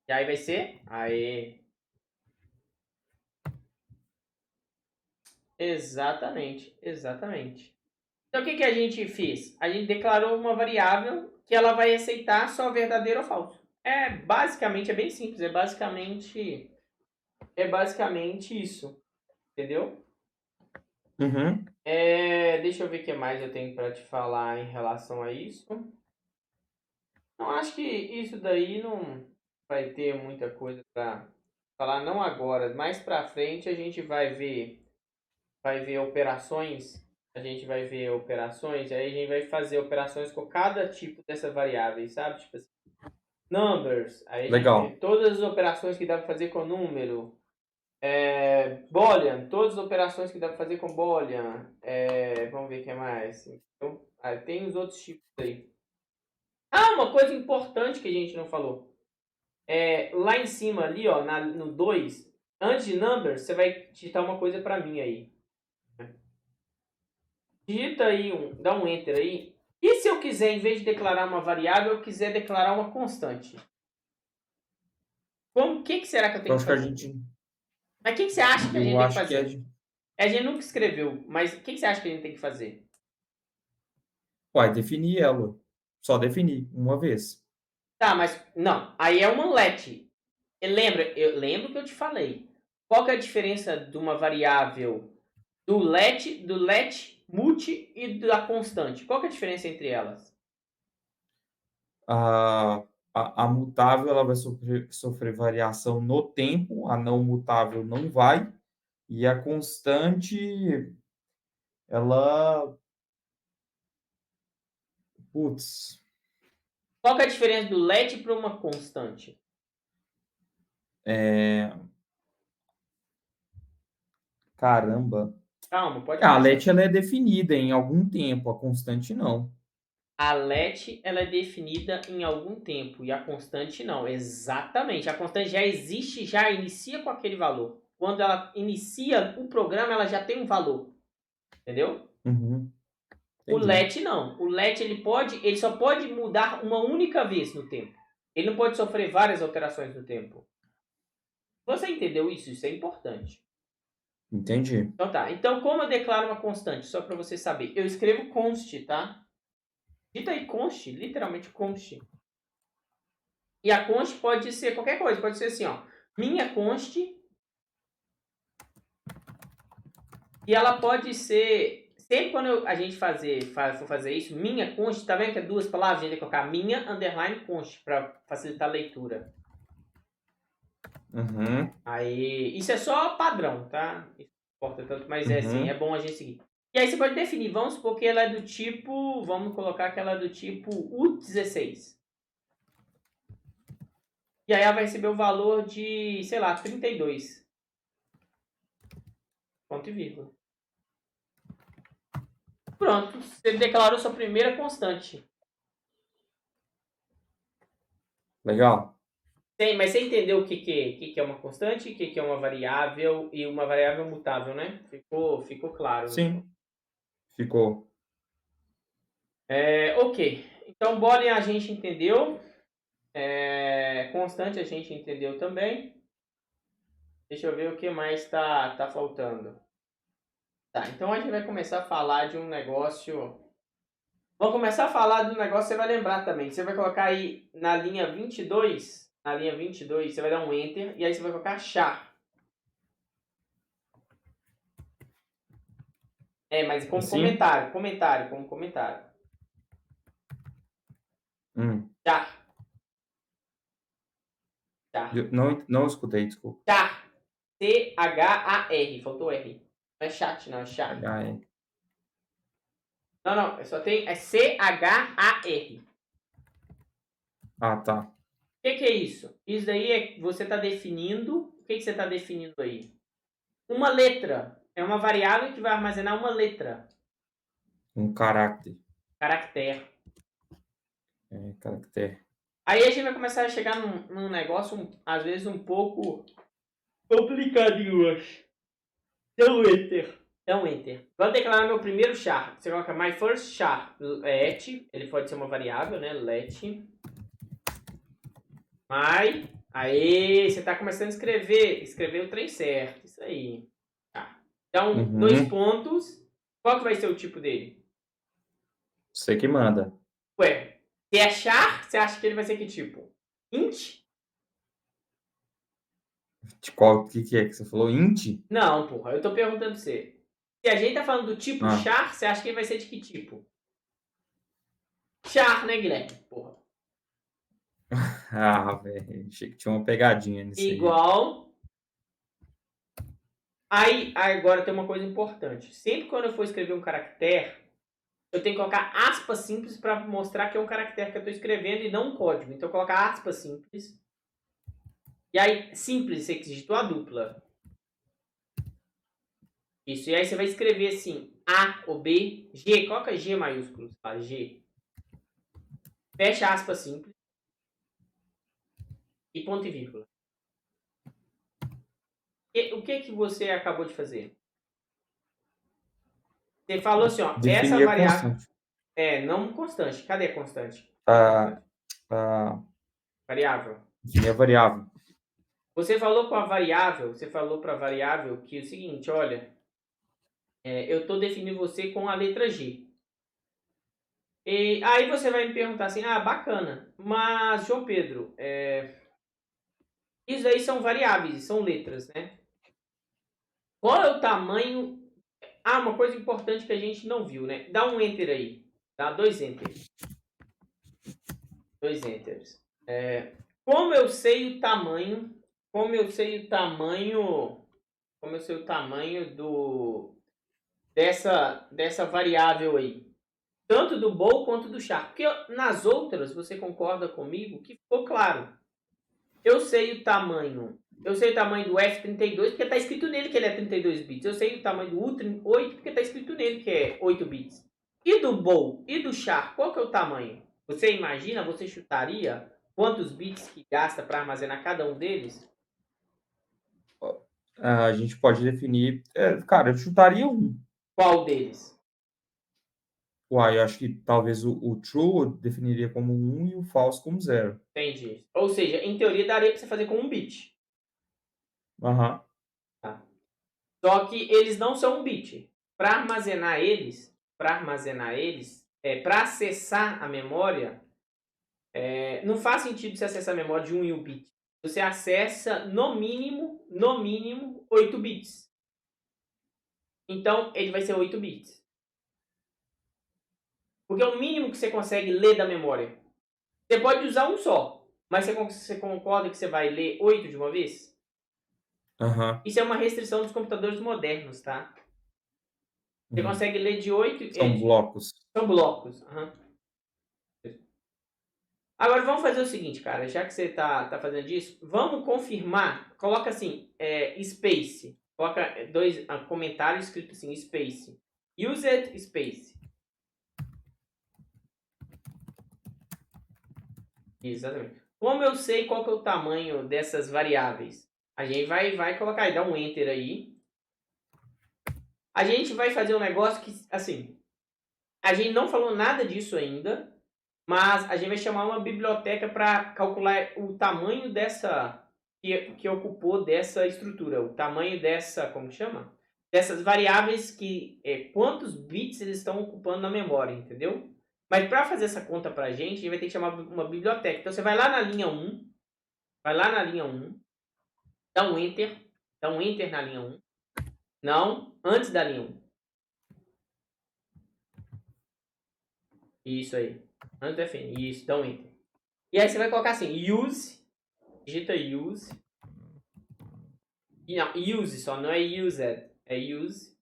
E aí vai ser... Aê. Exatamente. Então o que a gente fez? A gente declarou uma variável que ela vai aceitar só verdadeiro ou falso. Basicamente, é bem simples. É basicamente isso. Entendeu? Uhum. Deixa eu ver o que mais eu tenho para te falar em relação a isso. Não, acho que isso daí não vai ter muita coisa para falar, não agora. Mais para frente a gente vai ver operações. A gente vai ver operações, aí a gente vai fazer operações com cada tipo dessa variável, sabe? Tipo assim, numbers, aí a gente vê Legal. todas as operações que dá para fazer com número. Boolean, todas as operações que dá para fazer com Boolean. Vamos ver o que mais. Então, tem os outros tipos aí. Uma coisa importante que a gente não falou. Lá em cima ali, ó, no 2, antes de numbers, você vai digitar uma coisa para mim aí. Digita aí, dá um enter aí. E se eu quiser, em vez de declarar uma variável, eu quiser declarar uma constante? O que será que eu Eu tenho que acho que a fazer? gente. Mas o que você acha que a gente Eu tem que acho que é. fazer? A gente nunca escreveu, mas o que você acha que a gente tem que fazer? Uai, definir ela. Só definir uma vez. Tá, mas não. Aí é uma let. Eu lembro que eu te falei. Qual que é a diferença de uma variável do let multi e da constante? Qual que é a diferença entre elas? A, a mutável ela vai sofrer variação no tempo, a não mutável não vai. E a constante, ela. Putz. Qual que é a diferença do let para uma constante? Caramba. Calma, pode A pensar. let ela é definida em algum tempo, a constante não. A let ela é definida em algum tempo e a constante não. Exatamente. A constante já existe, já inicia com aquele valor. Quando ela inicia o programa, ela já tem um valor. Entendeu? Uhum, O entendi. let não. O let ele só pode mudar uma única vez no tempo. Ele não pode sofrer várias alterações no tempo. Você entendeu isso? Isso é importante. Entendi. Então tá. Então como eu declaro uma constante? Só para você saber. Eu escrevo const, tá? Dita aí const, literalmente const. E a const pode ser qualquer coisa. Pode ser assim, ó. Minha const. E ela pode ser sempre quando a gente for fazer isso, minha const, tá vendo que é duas palavras? A gente tem que colocar minha underline const para facilitar a leitura. Uhum. Aí, isso é só padrão, tá? Isso não importa tanto, mas é assim, é Uhum. bom a gente seguir. E aí você pode definir, vamos supor que ela é do tipo, vamos colocar que ela é do tipo U16. E aí ela vai receber o valor de, sei lá, 32. Ponto e vírgula. Pronto, você declarou sua primeira constante. Legal. Mas você entendeu o que é uma constante, o que é uma variável e uma variável mutável, né? Ficou claro. Sim, ficou. Ok. Então, boolean a gente entendeu. Constante a gente entendeu também. Deixa eu ver o que mais tá faltando. Tá, então a gente vai começar a falar de um negócio. Vamos começar a falar do negócio, você vai lembrar também. Você vai colocar aí na linha 22. Na linha 22, você vai dar um Enter. E aí você vai colocar char. Mas como Assim? comentário, como comentário. Hum. Char, char. Não escutei, desculpa. Char. C-H-A-R. Faltou R. Não é chat, não, é char. HN. Não, só tem. É C-H-A-R. Ah, tá. O que é isso? Isso daí é você está definindo. O que você está definindo aí? Uma letra. É uma variável que vai armazenar uma letra. Um caráter. Caractere. Caractere. Aí a gente vai começar a chegar num negócio, às vezes, um pouco complicadinho, eu acho. Dá um enter. Vou declarar meu primeiro char. Você coloca my first char. Let. Ele pode ser uma variável, né? Let. My. Aí, você está começando a escrever o trem certo. Isso aí. Tá. Então, dois Uhum. pontos. Qual que vai ser o tipo dele? Você que manda. Ué, se é char, você acha que ele vai ser que tipo? Int? De qual que é que você falou? Int? Não, porra, eu tô perguntando pra você. Se a gente tá falando do tipo Ah. char, você acha que ele vai ser de que tipo? Char, né, Guilherme? Porra. Ah, velho. Achei que tinha uma pegadinha nisso aí. Igual. Aí, agora tem uma coisa importante. Sempre quando eu for escrever um caractere, eu tenho que colocar aspas simples para mostrar que é um caractere que eu tô escrevendo e não um código. Então, colocar aspas simples. E aí, simples, você digitou a dupla. Isso, e aí você vai escrever assim, A ou B, G, coloca G maiúsculo, tá? G. Fecha aspas simples e ponto e vírgula. O que você acabou de fazer? Você falou assim, ó, essa Definir a variável constante. não constante. Cadê a constante? Ah, ah, Variável. definir a variável. Você falou com a variável, você falou para a variável que é o seguinte, olha, eu estou definindo você com a letra G. E aí você vai me perguntar assim, bacana, mas João Pedro, isso aí são variáveis, são letras, né? Qual é o tamanho? Uma coisa importante que a gente não viu, né? Dá um enter aí. Dá 2 enters. 2 enters. Como eu sei o tamanho? Como eu sei o tamanho? Como eu sei o tamanho dessa variável aí? Tanto do bool quanto do char. Porque nas outras, você concorda comigo que ficou claro. Eu sei o tamanho. Eu sei o tamanho do F32 porque está escrito nele que ele é 32 bits. Eu sei o tamanho do U8 porque está escrito nele que é 8 bits. E do bool e do char, qual que é o tamanho? Você imagina, você chutaria quantos bits que gasta para armazenar cada um deles? A gente pode definir. Cara, eu chutaria um. Qual deles? Uai, eu acho que talvez o true eu definiria como um e o false como zero. Entendi. Ou seja, em teoria daria para você fazer com um bit. Aham. Tá? Só que eles não são um bit. Para armazenar eles, para acessar a memória, não faz sentido você acessar a memória de 1 e 1 bit. Você acessa no mínimo 8 bits. Então ele vai ser 8 bits. Porque é o mínimo que você consegue ler da memória. Você pode usar um só, mas você concorda que você vai ler 8 de uma vez? Aham. Isso é uma restrição dos computadores modernos, tá? Você Uhum. consegue ler de 8... São blocos. São blocos. Aham. Agora vamos fazer o seguinte, cara. Já que você tá fazendo isso, vamos confirmar. Coloca assim, space. Coloca dois comentários escrito assim, space. Use it, space. Exatamente. Como eu sei qual que é o tamanho dessas variáveis? A gente vai colocar aí, dá um enter aí. A gente vai fazer um negócio que, assim, a gente não falou nada disso ainda, mas a gente vai chamar uma biblioteca para calcular o tamanho dessa, que ocupou dessa estrutura, o tamanho dessa, como chama? Dessas variáveis que, quantos bits eles estão ocupando na memória, entendeu? Mas para fazer essa conta para a gente vai ter que chamar uma biblioteca. Então você vai lá na linha 1, dá um enter na linha 1. Não, antes da linha 1. Isso aí. Antes do FN. Isso, dá um enter. E aí você vai colocar assim, digita use. E não, use só, não é used, é use.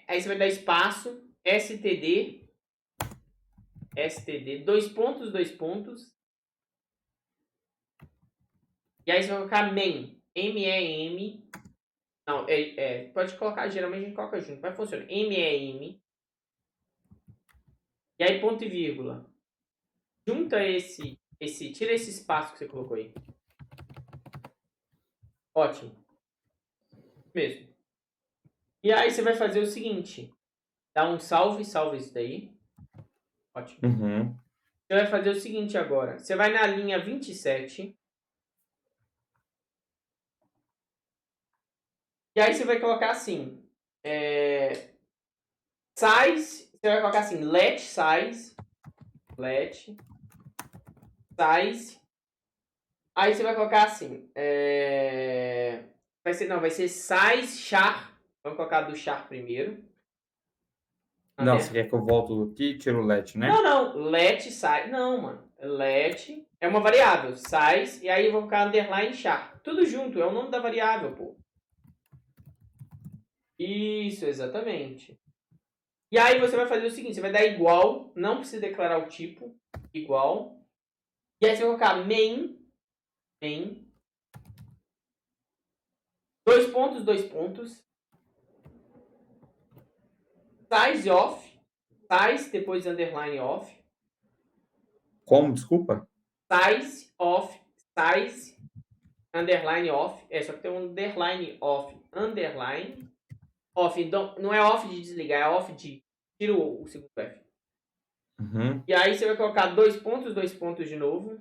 Aí você vai dar espaço, std, dois pontos. E aí você vai colocar main, M-E-M. Não, pode colocar, geralmente a gente coloca junto, mas funciona. M-E-M. E aí ponto e vírgula. Junta tira esse espaço que você colocou aí. Ótimo. Mesmo. E aí você vai fazer o seguinte. Dá um salve isso daí. Ótimo. Uhum. Você vai fazer o seguinte agora. Você vai na linha 27. E aí você vai colocar assim. Size. Você vai colocar assim. Let size. Aí você vai colocar assim. Vai ser size char. Vamos colocar do char primeiro. Não, você quer que eu volto aqui e tiro o let, né? Não. Let size. Não, mano. Let é uma variável. Size. E aí eu vou colocar underline char. Tudo junto. É o nome da variável, pô. Isso, exatamente. E aí você vai fazer o seguinte. Você vai dar igual. Não precisa declarar o tipo. Igual. E aí você vai colocar main. Dois pontos. Size of. Size, depois underline of. Como? Desculpa? Size, underline of. Só que tem um underline of. Underline off. Então, não é off de desligar, é off de... Tira o segundo F. Uhum. E aí você vai colocar dois pontos de novo.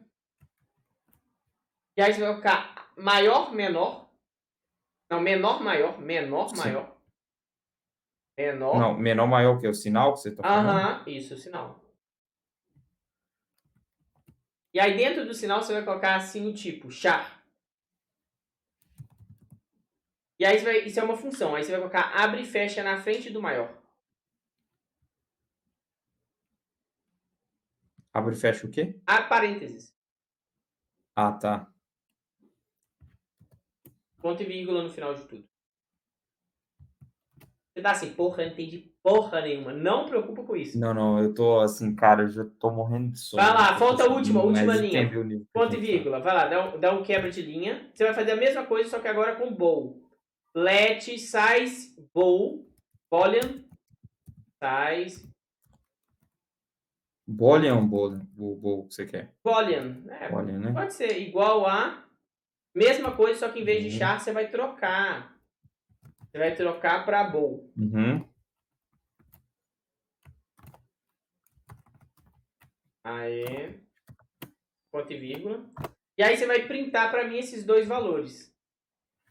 E aí você vai colocar maior, menor. Não, menor, maior. Não, menor, maior que é o sinal que você está falando? Isso, o sinal. E aí dentro do sinal você vai colocar assim o tipo, char. E aí isso é uma função. Aí você vai colocar abre e fecha na frente do maior. Abre e fecha o quê? Parênteses. Ah, tá. Ponto e vírgula no final de tudo. Você tá assim, porra, não entendi porra nenhuma. Não preocupa com isso. Não, eu tô assim, cara, eu já tô morrendo de sono. Vai lá, falta a última Mas linha. entendi o nível que Ponto a e gente tá. vírgula. Vai lá, dá um quebra de linha. Você vai fazer a mesma coisa, só que agora com bowl. Let size bowl. Volume. Size. Boolean ou Boolean? O que você quer? Volume. Boolean, né? Pode ser igual a... Mesma coisa, só que em vez de char, você vai trocar. Você vai trocar para bowl. Uhum. Aí. Ponto e vírgula. E aí você vai printar para mim esses dois valores.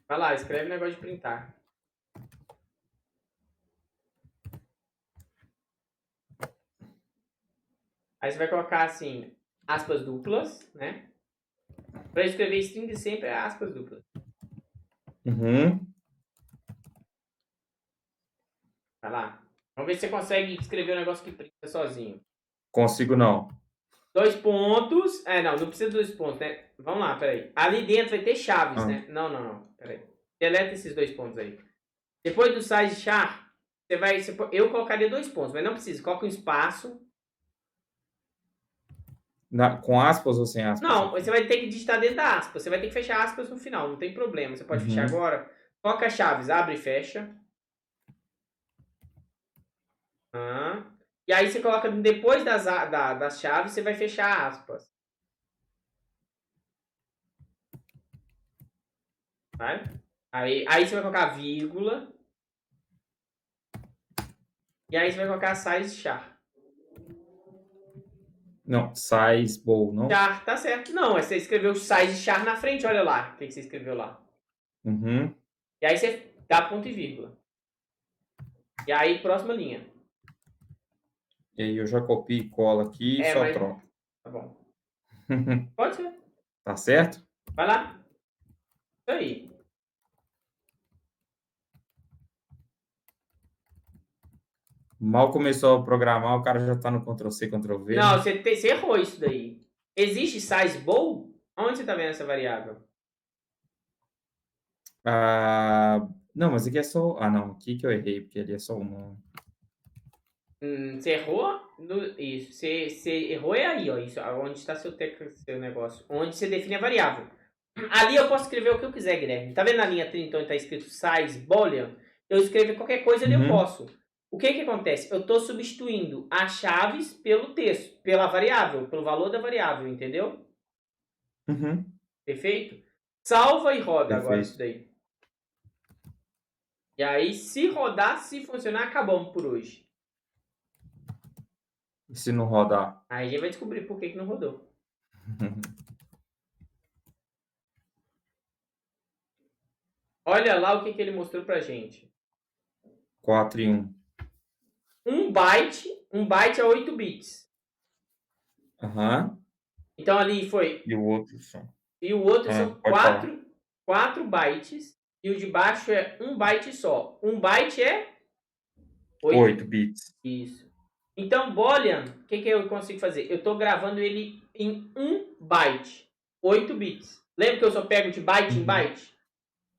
Vai lá, escreve o negócio de printar. Aí você vai colocar assim, aspas duplas, né? Para escrever string sempre é aspas duplas. Uhum. Vai lá. Vamos ver se você consegue escrever um negócio que printa sozinho. Consigo não. 2 pontos. Não precisa de 2 pontos, né? Vamos lá, peraí. Ali dentro vai ter chaves, Ah, né? Não. Peraí. Deleta esses 2 pontos aí. Depois do size char, eu colocaria 2 pontos, mas não precisa. Coloca um espaço. com aspas ou sem aspas Não, aqui? você vai ter que digitar dentro da aspa. Você vai ter que fechar aspas no final, não tem problema. Você pode fechar Uhum. agora. Coloca chaves, abre e fecha. E aí você coloca depois das chaves, você vai fechar aspas. Vai? Aí você vai colocar vírgula. E aí você vai colocar size char. Não, size bowl, não? Char, tá certo. Não, você escreveu size char na frente, olha lá. O que você escreveu lá? Uhum. E aí você dá ponto e vírgula. E aí, próxima linha. E aí eu já copio e colo aqui e só Mas. troco. Tá bom. Pode ser. Tá certo? Vai lá. Isso aí. Mal começou a programar, o cara já tá no Ctrl+C, Ctrl+V, Não, né? você errou isso daí. Existe size bowl? Onde você tá vendo essa variável? Ah, não, mas aqui é só... Ah, não, aqui que eu errei, porque ali é só o nome. Você errou? Isso. Você errou é aí, ó. Isso, onde está seu negócio. Onde você define a variável. Ali eu posso escrever o que eu quiser, Guilherme. Tá vendo na linha 30 onde está escrito size boolean? Eu escrevo qualquer coisa ali eu Uhum, posso. O que acontece? Eu estou substituindo as chaves pelo texto, pela variável, pelo valor da variável, entendeu? uhum, Perfeito? Salva e roda agora isso perfeito. daí. E aí, se rodar, se funcionar, acabamos por hoje. E se não rodar? Aí a gente vai descobrir por que não rodou. Olha lá o que ele mostrou pra gente. 4 e 1. Um byte é 8 bits. Aham. Então ali foi. E o outro só. E o outro Ah, são pode falar. 4 bytes. E o de baixo é 1 byte só. 1 byte é 8. 8 bits. Isso. Então, Boolean, o que eu consigo fazer? Eu estou gravando ele em 1 byte. 8 bits. Lembra que eu só pego de byte em Uhum. byte?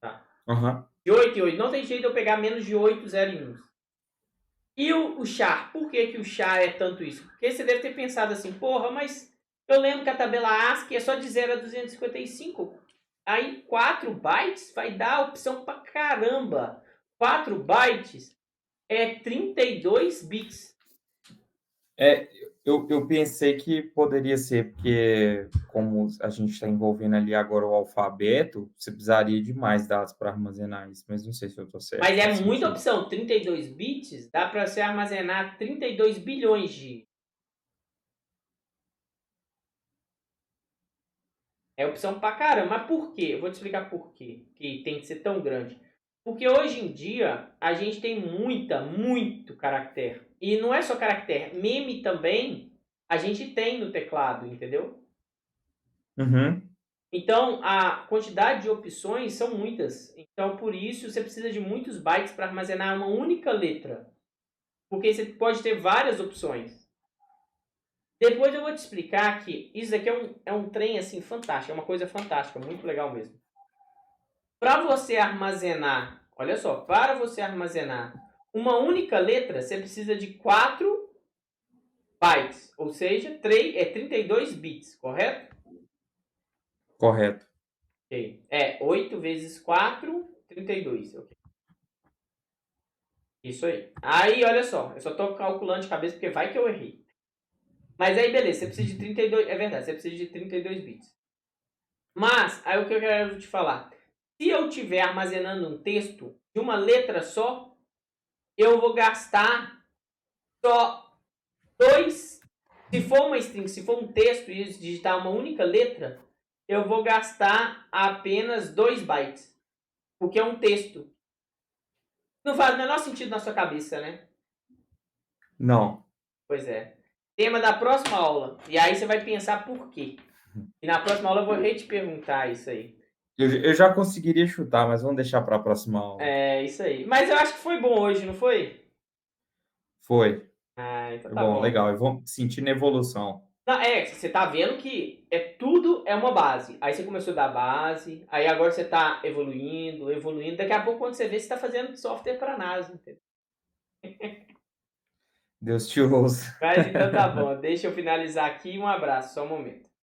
Tá. Aham. De 8 em 8. Não tem jeito de eu pegar menos de 8 0 em 1. E o char? Por que o char é tanto isso? Porque você deve ter pensado assim, porra, mas eu lembro que a tabela ASCII é só de 0 a 255. Aí 4 bytes vai dar opção pra caramba. 4 bytes é 32 bits. É, eu pensei que poderia ser, porque como a gente está envolvendo ali agora o alfabeto, você precisaria de mais dados para armazenar isso, mas não sei se eu estou certo Mas é nesse muita sentido. opção. 32 bits dá para você armazenar 32 bilhões de. É opção pra caramba. Mas por quê? Eu vou te explicar por quê que tem que ser tão grande. Porque hoje em dia a gente tem muito caractere. E não é só caractere. Meme também a gente tem no teclado, entendeu? Uhum. Então a quantidade de opções são muitas. Então por isso você precisa de muitos bytes para armazenar uma única letra. Porque você pode ter várias opções. Depois eu vou te explicar que isso aqui é um trem assim fantástico, é uma coisa fantástica, muito legal mesmo. Para você armazenar, olha só, para você armazenar uma única letra, você precisa de 4 bytes, ou seja, 32 bits, correto? Correto. Ok. 8 vezes 4, 32. Okay. Isso aí. Aí, olha só, eu só estou calculando de cabeça porque vai que eu errei. Mas aí, beleza, você precisa de 32, é verdade, você precisa de 32 bits. Mas, aí o que eu quero te falar? Se eu estiver armazenando um texto de uma letra só, eu vou gastar só 2. Se for uma string, se for um texto e digitar uma única letra, eu vou gastar apenas 2 bytes. Porque é um texto. Não faz o menor sentido na sua cabeça, né? Não. Pois é. Tema da próxima aula. E aí você vai pensar por quê. E na próxima aula eu vou te perguntar isso aí. Eu já conseguiria chutar, mas vamos deixar para a próxima aula. É isso aí. Mas eu acho que foi bom hoje, não foi? Foi. Ah, então É tá bom, bom. legal. Eu vou sentindo evolução. Não, você tá vendo que tudo é uma base. Aí você começou da base, aí agora você tá evoluindo, evoluindo. Daqui a pouco, quando você vê, você tá fazendo software para NASA, entendeu? Deus te ouça. Mas então tá bom, deixa eu finalizar aqui. Um abraço, só um momento.